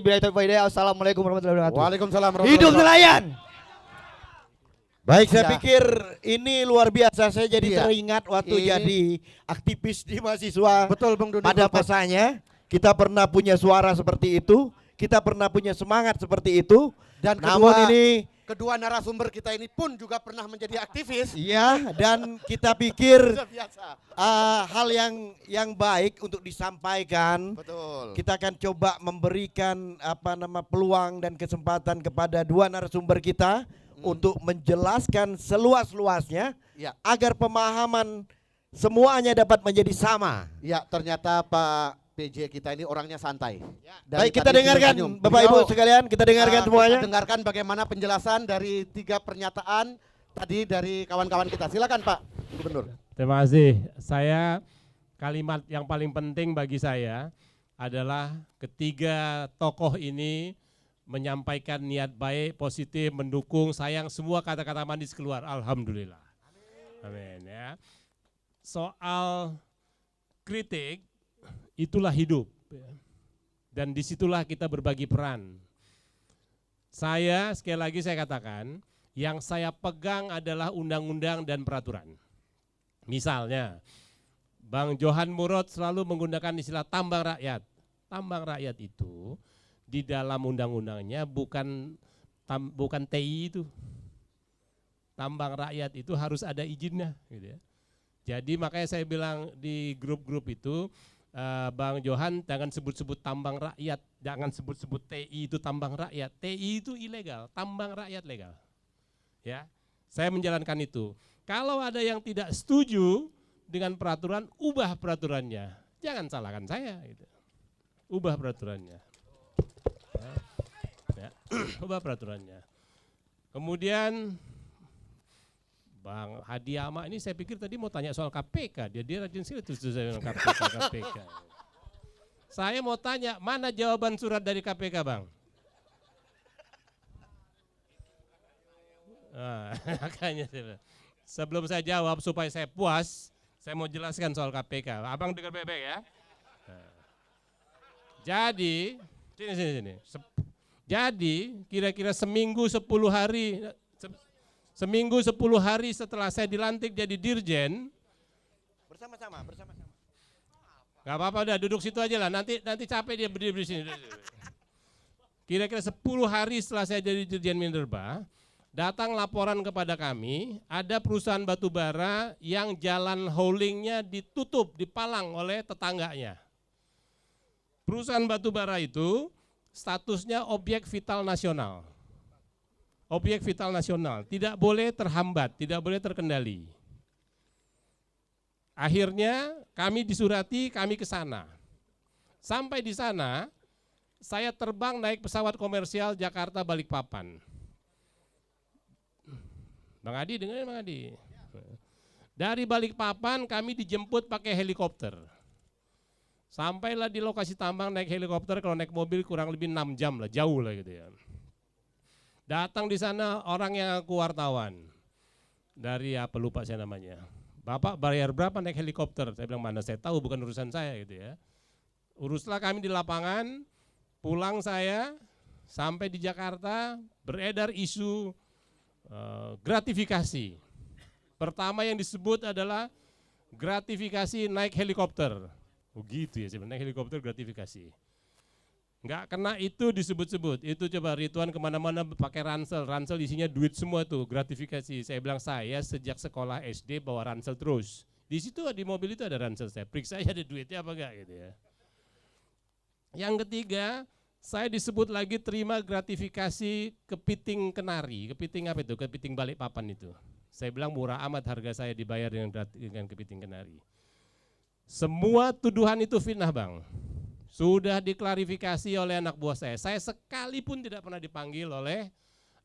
Assalamualaikum warahmatullahi wabarakatuh. Waalaikumsalam warahmatullahi Hidup wabarakatuh. nelayan. Baik, saya Ya. pikir ini luar biasa. Saya jadi Iya. teringat waktu Ini- jadi aktivis di mahasiswa. Betul Bung Doni. Pada masanya kita pernah punya suara seperti itu, kita pernah punya semangat seperti itu. Dan Namun kedua narasumber kita ini pun juga pernah menjadi aktivis. iya, dan kita pikir Luar biasa. hal yang baik untuk disampaikan. Betul. Kita akan coba memberikan peluang dan kesempatan kepada dua narasumber kita untuk menjelaskan seluas-luasnya Ya. agar pemahaman semuanya dapat menjadi sama. Ya, ternyata Pak PJ kita ini orangnya santai. Dari Baik, kita tadi dengarkan senyum-senyum. Bapak Ibu Beliau, sekalian, kita dengarkan semuanya. Kita dengarkan bagaimana penjelasan dari 3 pernyataan tadi dari kawan-kawan kita. Silakan Pak Gubernur. Terima kasih. Kalimat yang paling penting bagi saya adalah ketiga tokoh ini menyampaikan niat baik, positif, mendukung, sayang, semua kata-kata manis keluar. Alhamdulillah. Amin ya. Soal kritik, itulah hidup. Dan disitulah kita berbagi peran. Sekali lagi saya katakan, yang saya pegang adalah undang-undang dan peraturan. Misalnya, Bang Johan Murad selalu menggunakan istilah tambang rakyat. Tambang rakyat itu di dalam undang-undangnya bukan TI itu. Tambang rakyat itu harus ada izinnya. Gitu ya. Jadi makanya saya bilang di grup-grup itu, Bang Johan jangan sebut-sebut tambang rakyat, jangan sebut-sebut TI itu tambang rakyat. TI itu ilegal, tambang rakyat legal. Ya, saya menjalankan itu. Kalau ada yang tidak setuju dengan peraturan, ubah peraturannya. Jangan salahkan saya. Gitu. Ubah peraturannya. Ya, ubah peraturannya. Kemudian Bang Hadi Ama ini saya pikir tadi mau tanya soal KPK. Dia rajin sekali terus saya bilang KPK. Saya mau tanya, mana jawaban surat dari KPK, Bang? Nah, makanya sebelum saya jawab supaya saya puas, saya mau jelaskan soal KPK. Abang dengar baik-baik ya. Nah. Jadi, sini. Jadi kira-kira seminggu 10 hari setelah saya dilantik jadi dirjen. Bersama-sama. Gak apa-apa, udah duduk situ aja lah. Nanti capek dia berdiri di sini. Kira-kira 10 hari setelah saya jadi dirjen Minerba, datang laporan kepada kami, ada perusahaan batubara yang jalan haulingnya ditutup, dipalang oleh tetangganya. Perusahaan batubara itu statusnya objek vital nasional. objek vital nasional, tidak boleh terhambat, tidak boleh terkendali. Akhirnya kami disurati, kami ke sana. Sampai di sana, saya terbang naik pesawat komersial Jakarta Balikpapan. Bang Adi, dengerin Bang Adi. Dari Balikpapan kami dijemput pakai helikopter. Sampailah di lokasi tambang naik helikopter, kalau naik mobil kurang lebih 6 jam lah, jauh lah gitu ya. Datang di sana orang yang ngaku wartawan. Dari apa lupa saya namanya. Bapak bayar berapa naik helikopter? Saya bilang mana saya tahu, bukan urusan saya gitu ya. Uruslah kami di lapangan, pulang saya sampai di Jakarta beredar isu gratifikasi. Pertama yang disebut adalah gratifikasi naik helikopter. Oh gitu ya, sebenarnya naik helikopter gratifikasi. Nggak kena itu disebut-sebut, itu coba Ridwan kemana-mana pakai ransel, ransel isinya duit semua tuh, gratifikasi. Saya bilang saya sejak sekolah SD bawa ransel terus. Di situ di mobil itu ada ransel saya, periksa ada duitnya apa enggak gitu ya. Yang ketiga, saya disebut lagi terima gratifikasi kepiting kenari, kepiting apa itu, kepiting Balikpapan itu. Saya bilang murah amat harga saya dibayar dengan kepiting kenari. Semua tuduhan itu fitnah Bang. Sudah diklarifikasi oleh anak buah saya sekalipun tidak pernah dipanggil oleh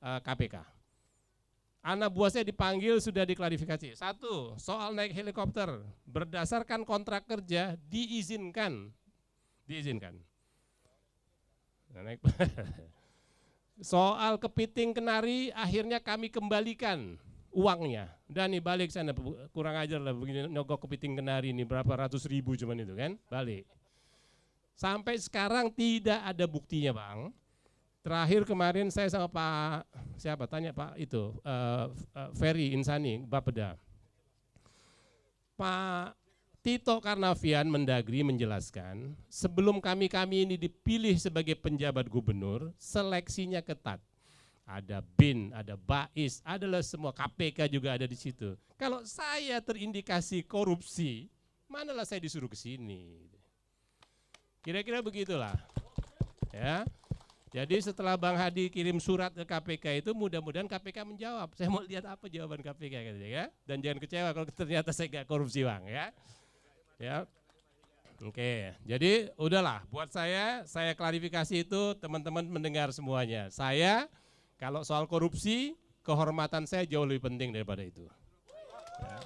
KPK. Anak buah saya dipanggil sudah diklarifikasi. Satu, soal naik helikopter, berdasarkan kontrak kerja diizinkan. Nah, soal kepiting kenari akhirnya kami kembalikan uangnya. Dan nih balik sana, kurang ajar lah begini nyogok kepiting kenari ini berapa ratus ribu cuman itu kan, balik. Sampai sekarang tidak ada buktinya Bang. Terakhir kemarin saya sama Pak, siapa tanya Pak itu, Ferry Insani, Bapeda. Pak Tito Karnavian Mendagri menjelaskan, sebelum kami ini dipilih sebagai penjabat gubernur, seleksinya ketat. Ada BIN, ada BAIS, adalah semua, KPK juga ada di situ. Kalau saya terindikasi korupsi, manalah saya disuruh ke sini. Kira-kira begitulah. Ya. Jadi setelah Bang Hadi kirim surat ke KPK itu mudah-mudahan KPK menjawab. Saya mau lihat apa jawaban KPK gitu ya. Dan jangan kecewa kalau ternyata saya nggak korupsi Bang ya. Ya. Oke, jadi udahlah buat saya klarifikasi itu teman-teman mendengar semuanya. Saya kalau soal korupsi, kehormatan saya jauh lebih penting daripada itu. Ya.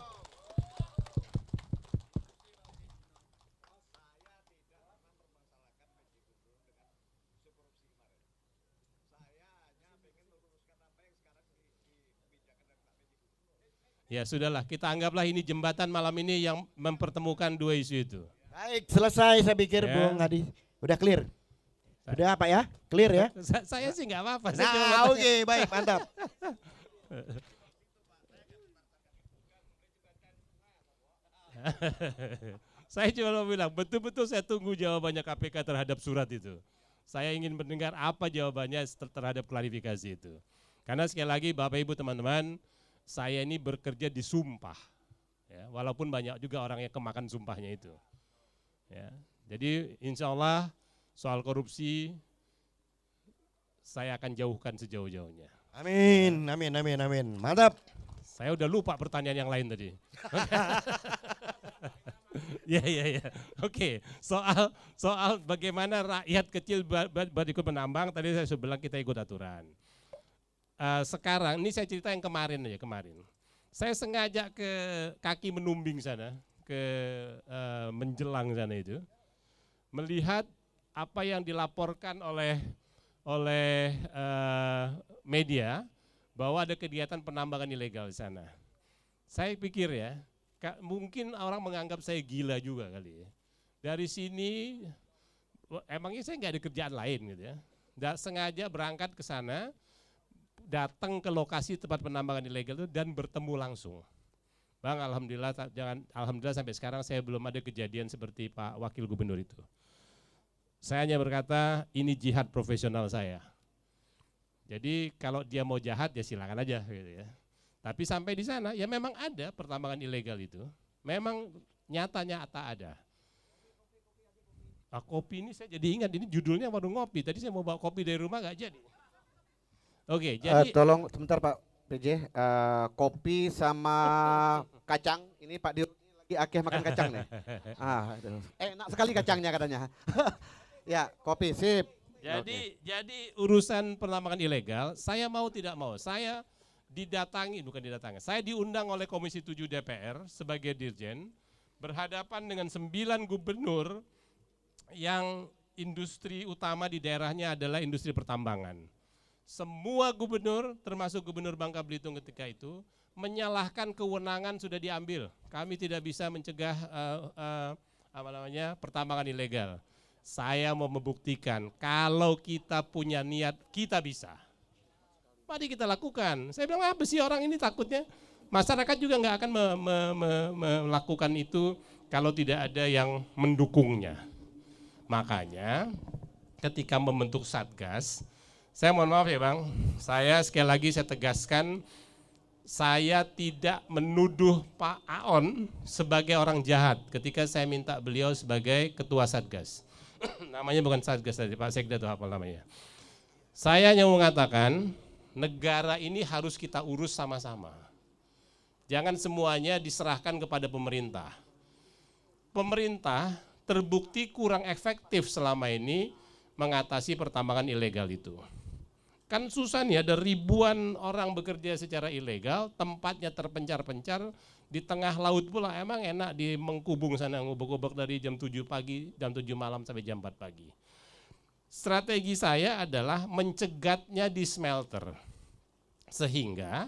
Ya sudahlah, kita anggaplah ini jembatan malam ini yang mempertemukan dua isu itu. Baik, selesai saya pikir Ya. Bung Hadi. Udah clear? Udah apa ya? Clear ya? Saya sih nggak apa-apa. Nah, oke, baik, mantap. Saya cuma mau bilang, betul-betul saya tunggu jawabannya KPK terhadap surat itu. Saya ingin mendengar apa jawabannya terhadap klarifikasi itu. Karena sekali lagi Bapak Ibu teman-teman, saya ini bekerja di sumpah, ya, walaupun banyak juga orang yang kemakan sumpahnya itu. Ya, jadi insya Allah soal korupsi saya akan jauhkan sejauh-jauhnya. Amin, amin, amin, amin. Mantap. Saya udah lupa pertanyaan yang lain tadi. Ya. Oke, soal bagaimana rakyat kecil ikut menambang, tadi saya sudah bilang kita ikut aturan. Sekarang ini saya cerita yang kemarin. Saya sengaja ke kaki Menumbing sana, ke menjelang sana itu, melihat apa yang dilaporkan oleh media bahwa ada kegiatan penambangan ilegal di sana. Saya pikir ya, mungkin orang menganggap saya gila juga kali ya. Dari sini, emangnya saya nggak ada kerjaan lain gitu ya. Sengaja berangkat ke sana, datang ke lokasi tempat penambangan ilegal itu dan bertemu langsung. Bang, alhamdulillah sampai sekarang saya belum ada kejadian seperti Pak Wakil Gubernur itu. Saya hanya berkata ini jihad profesional saya. Jadi kalau dia mau jahat ya silakan aja gitu ya. Tapi sampai di sana ya memang ada pertambangan ilegal itu. Memang nyata ada. Kopi ini saya jadi ingat, ini judulnya warung ngopi. Tadi saya mau bawa kopi dari rumah nggak jadi. Oke, jadi tolong sebentar Pak PJ, kopi sama kacang. Ini Pak Dirut lagi akeh makan kacang nih. Aduh. Enak sekali kacangnya katanya. Ya, kopi sip. Jadi urusan penambangan ilegal, saya mau tidak mau, saya saya diundang oleh Komisi 7 DPR sebagai Dirjen, berhadapan dengan 9 gubernur yang industri utama di daerahnya adalah industri pertambangan. Semua gubernur, termasuk Gubernur Bangka Belitung ketika itu, menyalahkan kewenangan sudah diambil. Kami tidak bisa mencegah pertambangan ilegal. Saya mau membuktikan kalau kita punya niat, kita bisa. Mari kita lakukan. Saya bilang, apa sih orang ini takutnya? Masyarakat juga nggak akan melakukan itu kalau tidak ada yang mendukungnya. Makanya ketika membentuk Satgas, saya mohon maaf ya Bang, saya sekali lagi saya tegaskan, saya tidak menuduh Pak Aon sebagai orang jahat ketika saya minta beliau sebagai ketua Satgas. Namanya bukan Satgas tadi, Pak Sekda atau apa namanya. Saya hanya mengatakan negara ini harus kita urus sama-sama. Jangan semuanya diserahkan kepada pemerintah. Pemerintah terbukti kurang efektif selama ini mengatasi pertambangan ilegal itu. Kan susah nih, ada ribuan orang bekerja secara ilegal, tempatnya terpencar-pencar, di tengah laut pula, emang enak di Mengkubung sana, ngubek-ngubek dari jam 7 pagi, jam 7 malam sampai jam 4 pagi. Strategi saya adalah mencegatnya di smelter. Sehingga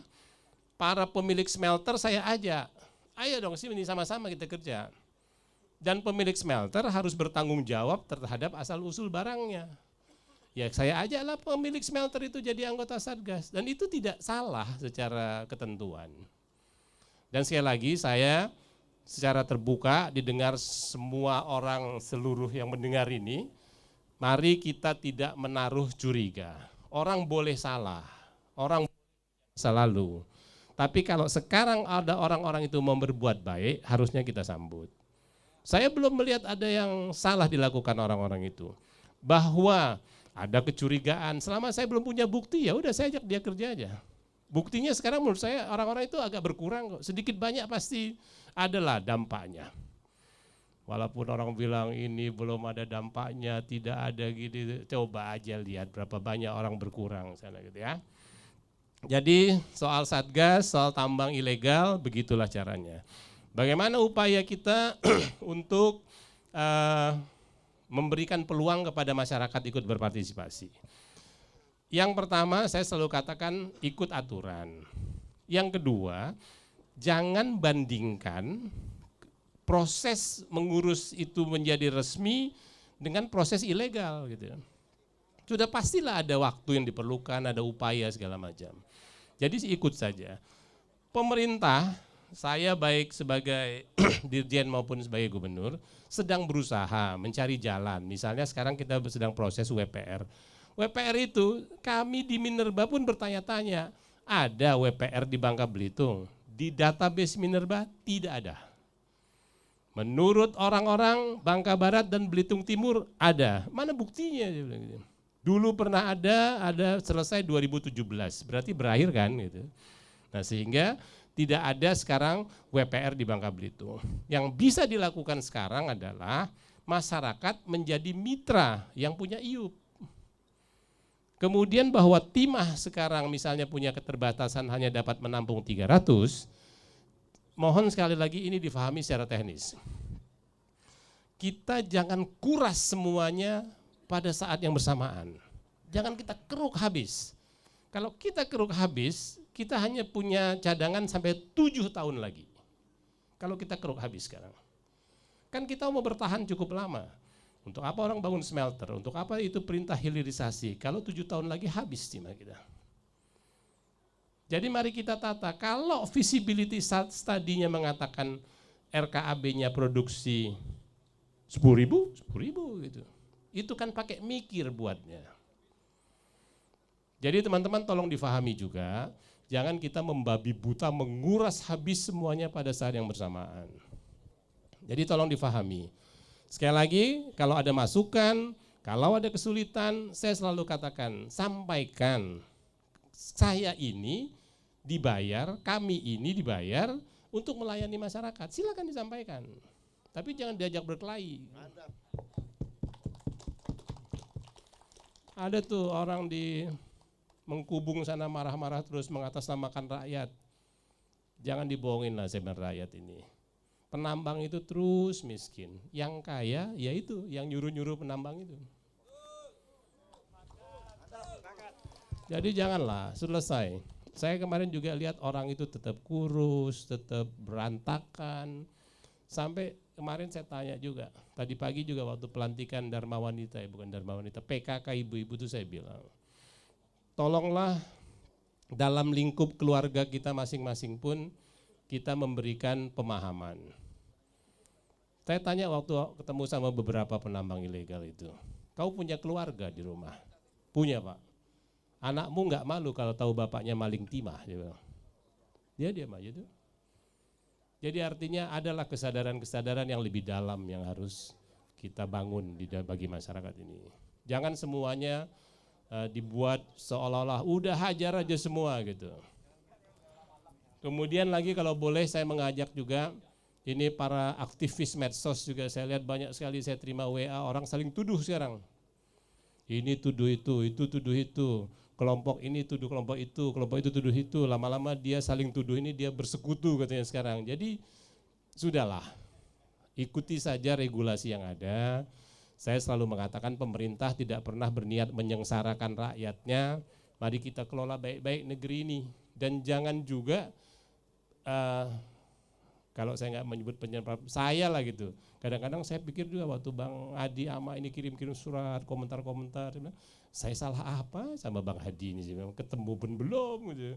para pemilik smelter saya ajak, ayo dong sini sama-sama kita kerja. Dan pemilik smelter harus bertanggung jawab terhadap asal-usul barangnya. Ya saya ajaklah pemilik smelter itu jadi anggota Satgas. Dan itu tidak salah secara ketentuan. Dan sekali lagi saya secara terbuka didengar semua orang seluruh yang mendengar ini, mari kita tidak menaruh curiga. Orang boleh salah, orang selalu. Tapi kalau sekarang ada orang-orang itu mau berbuat baik, harusnya kita sambut. Saya belum melihat ada yang salah dilakukan orang-orang itu. Bahwa ada kecurigaan, selama saya belum punya bukti ya udah saya ajak dia kerja aja. Buktinya sekarang menurut saya orang-orang itu agak berkurang kok, sedikit banyak pasti adalah dampaknya. Walaupun orang bilang ini belum ada dampaknya, tidak ada gitu, coba aja lihat berapa banyak orang berkurang sana gitu ya. Jadi soal Satgas, soal tambang ilegal, begitulah caranya. Bagaimana upaya kita untuk memberikan peluang kepada masyarakat ikut berpartisipasi. Yang pertama saya selalu katakan ikut aturan. Yang kedua, jangan bandingkan proses mengurus itu menjadi resmi dengan proses ilegal gitu. Sudah pastilah ada waktu yang diperlukan, ada upaya segala macam. Jadi ikut saja. Pemerintah, saya baik sebagai dirjen maupun sebagai gubernur, sedang berusaha mencari jalan. Misalnya sekarang kita sedang proses WPR. WPR itu kami di Minerba pun bertanya-tanya, ada WPR di Bangka Belitung? Di database Minerba tidak ada. Menurut orang-orang Bangka Barat dan Belitung Timur ada. Mana buktinya? Dulu pernah ada selesai 2017, berarti berakhir kan gitu. Nah sehingga tidak ada sekarang WPR di Bangka Belitung. Yang bisa dilakukan sekarang adalah masyarakat menjadi mitra yang punya IUP. Kemudian bahwa timah sekarang misalnya punya keterbatasan hanya dapat menampung 300, mohon sekali lagi ini difahami secara teknis. Kita jangan kuras semuanya pada saat yang bersamaan. Jangan kita keruk habis. Kalau kita keruk habis, kita hanya punya cadangan sampai 7 tahun lagi. Kalau kita keruk habis sekarang. Kan kita mau bertahan cukup lama. Untuk apa orang bangun smelter? Untuk apa itu perintah hilirisasi? Kalau 7 tahun lagi habis timah kita. Jadi mari kita tata, kalau visibility study-nya mengatakan RKAB-nya produksi 10.000 gitu. Itu kan pakai mikir buatnya. Jadi teman-teman tolong difahami juga, jangan kita membabi buta menguras habis semuanya pada saat yang bersamaan. Jadi tolong difahami. Sekali lagi, kalau ada masukan, kalau ada kesulitan, saya selalu katakan, sampaikan. saya ini dibayar, kami ini dibayar untuk melayani masyarakat. Silakan disampaikan. Tapi jangan diajak berkelahi. Ada tuh orang di Mengkubung sana marah-marah terus mengatasnamakan rakyat. Jangan dibohongin lah sebenarnya rakyat ini. Penambang itu terus miskin. Yang kaya yaitu yang nyuruh-nyuruh penambang itu. Jadi janganlah, selesai. Saya kemarin juga lihat orang itu tetap kurus, tetap berantakan. Sampai kemarin saya tanya juga, tadi pagi juga waktu pelantikan Dharma Wanita, bukan Dharma Wanita, PKK ibu-ibu itu saya bilang, tolonglah dalam lingkup keluarga kita masing-masing pun kita memberikan pemahaman. Saya tanya waktu ketemu sama beberapa penambang ilegal itu, kau punya keluarga di rumah? Punya, Pak. Anakmu nggak malu kalau tahu bapaknya maling timah? Dia diam aja tuh. Jadi artinya adalah kesadaran-kesadaran yang lebih dalam yang harus kita bangun bagi masyarakat ini. Jangan semuanya dibuat seolah-olah udah hajar aja semua gitu. Kemudian lagi kalau boleh saya mengajak juga ini para aktivis medsos juga, saya lihat banyak sekali saya terima WA orang saling tuduh sekarang. Ini tuduh itu tuduh itu. Kelompok ini tuduh kelompok itu tuduh itu. Lama-lama dia saling tuduh ini, dia bersekutu katanya sekarang. Jadi sudahlah, ikuti saja regulasi yang ada. Saya selalu mengatakan pemerintah tidak pernah berniat menyengsarakan rakyatnya. Mari kita kelola baik-baik negeri ini. Dan jangan juga, kalau saya nggak menyebut penyebab, saya lah gitu. Kadang-kadang saya pikir juga waktu Bang Hadi Ama ini kirim-kirim surat, komentar-komentar. Saya salah apa sama Bang Hadi ini sih, ketemu pun belum gitu.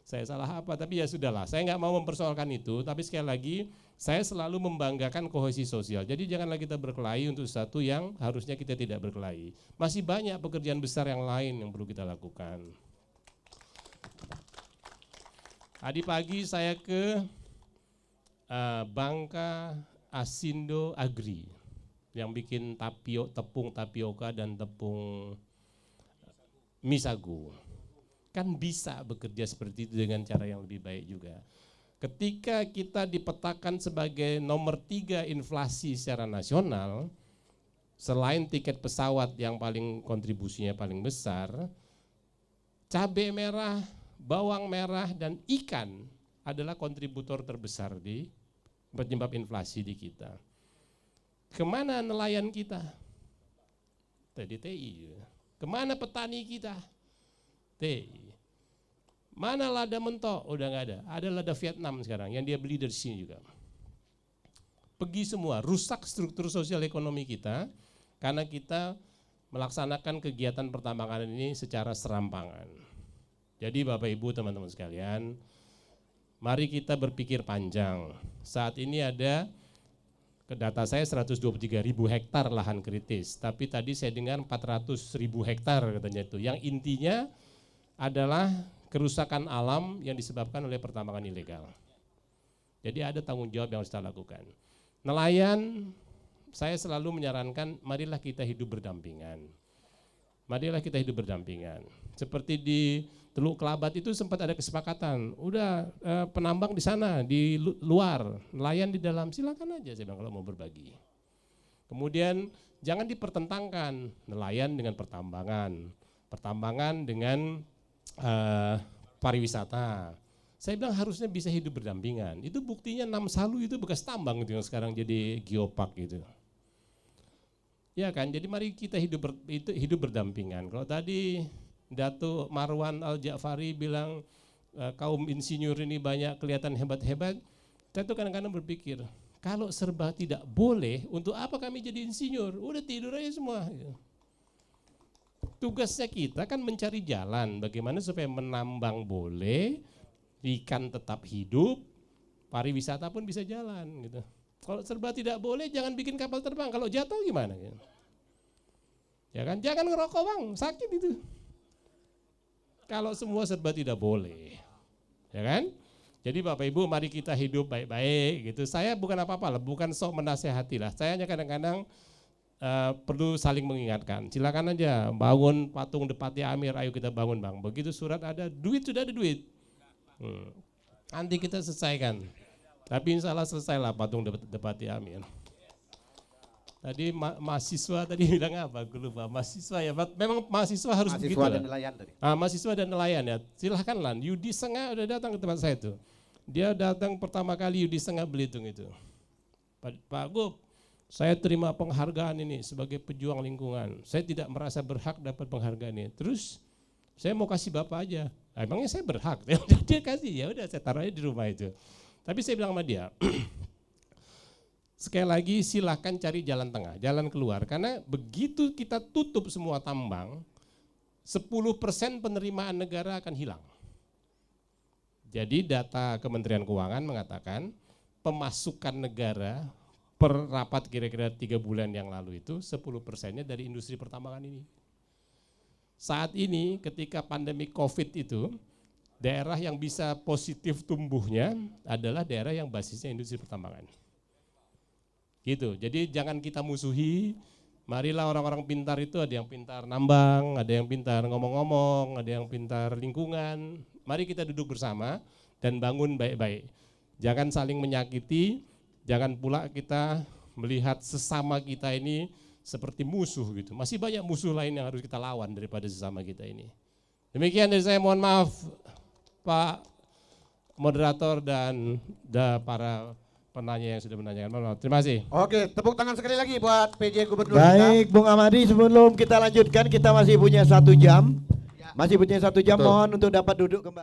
Saya salah apa, tapi ya sudahlah, saya nggak mau mempersoalkan itu, tapi sekali lagi saya selalu membanggakan kohesi sosial. Jadi janganlah kita berkelahi untuk sesuatu yang harusnya kita tidak berkelahi. Masih banyak pekerjaan besar yang lain yang perlu kita lakukan. Tadi pagi saya ke Bangka Asindo Agri yang bikin tepung tapioka dan tepung misago. Kan bisa bekerja seperti itu dengan cara yang lebih baik juga. Ketika kita dipetakan sebagai nomor 3 inflasi secara nasional, selain tiket pesawat yang paling kontribusinya paling besar, cabai merah, bawang merah, dan ikan adalah kontributor terbesar di penyebab inflasi di kita. Kemana nelayan kita? TDTI. Kemana petani kita? TI. Mana lada mentok? Udah nggak ada. Ada lada Vietnam sekarang yang dia beli dari sini juga. Pergi semua, rusak struktur sosial ekonomi kita karena kita melaksanakan kegiatan pertambangan ini secara serampangan. Jadi Bapak Ibu teman-teman sekalian, mari kita berpikir panjang. Saat ini ada, ke data saya 123.000 hektar lahan kritis, tapi tadi saya dengar 400.000 hektar katanya itu. Yang intinya adalah kerusakan alam yang disebabkan oleh pertambangan ilegal. Jadi ada tanggung jawab yang harus kita lakukan. Nelayan, saya selalu menyarankan marilah kita hidup berdampingan. Marilah kita hidup berdampingan. Seperti di Teluk Kelabat itu sempat ada kesepakatan, udah penambang di sana, di luar, nelayan di dalam, silakan aja saya bilang kalau mau berbagi. Kemudian jangan dipertentangkan nelayan dengan pertambangan, pertambangan dengan pariwisata. Saya bilang harusnya bisa hidup berdampingan. Itu buktinya 6 Salu itu bekas tambang itu yang sekarang jadi geopark gitu. Ya kan, jadi mari kita hidup berdampingan. Kalau tadi Datuk Marwan Al-Ja'fari bilang kaum insinyur ini banyak kelihatan hebat-hebat, saya tuh kadang-kadang berpikir, kalau serba tidak boleh, untuk apa kami jadi insinyur? Udah tidur aja semua. Tugasnya kita kan mencari jalan, bagaimana supaya menambang boleh, ikan tetap hidup, pariwisata pun bisa jalan gitu. Kalau serba tidak boleh, jangan bikin kapal terbang. Kalau jatuh gimana? Ya kan, jangan ngerokok bang, sakit itu. Kalau semua serba tidak boleh, ya kan? Jadi Bapak Ibu, mari kita hidup baik-baik gitu. Saya bukan apa-apa lah, bukan sok menasehati lah. Saya hanya kadang-kadang perlu saling mengingatkan. Silakan aja bangun patung Depati Amir, ayo kita bangun Bang. Begitu surat ada, duit sudah ada duit. Nanti kita selesaikan. Tapi insya Allah selesailah patung Depati Amir. Tadi mahasiswa tadi bilang apa? Aku lupa. Mahasiswa ya, memang mahasiswa harus begitu. Mahasiswa dan nelayan tadi. Mahasiswa dan nelayan ya. Silahkan lah. Yudi Sengah udah datang ke tempat saya itu. Dia datang pertama kali Yudi Sengah Belitung itu. Pak Gub, saya terima penghargaan ini sebagai pejuang lingkungan. Saya tidak merasa berhak dapat penghargaan ini. Terus saya mau kasih Bapak aja. Nah, emangnya saya berhak? Dia kasih, ya udah saya taruh aja di rumah itu. Tapi saya bilang sama dia, sekali lagi silahkan cari jalan tengah, jalan keluar. Karena begitu kita tutup semua tambang, 10% penerimaan negara akan hilang. Jadi data Kementerian Keuangan mengatakan pemasukan negara per rapat kira-kira 3 bulan yang lalu itu 10%-nya dari industri pertambangan ini. Saat ini ketika pandemi COVID itu, daerah yang bisa positif tumbuhnya adalah daerah yang basisnya industri pertambangan. Gitu, jadi jangan kita musuhi, marilah orang-orang pintar itu ada yang pintar nambang, ada yang pintar ngomong-ngomong, ada yang pintar lingkungan. Mari kita duduk bersama dan bangun baik-baik. Jangan saling menyakiti, jangan pula kita melihat sesama kita ini seperti musuh gitu. Masih banyak musuh lain yang harus kita lawan daripada sesama kita ini. Demikian dari saya, mohon maaf Pak moderator dan para penanya yang sudah menanyakan. Mohon maaf. Terima kasih. Oke, tepuk tangan sekali lagi buat PJ Gubernur Baik, kita. Bung Amadi, sebelum kita lanjutkan, kita masih punya 1 jam. Masih punya 1 jam, Betul. mohon untuk dapat duduk kembali.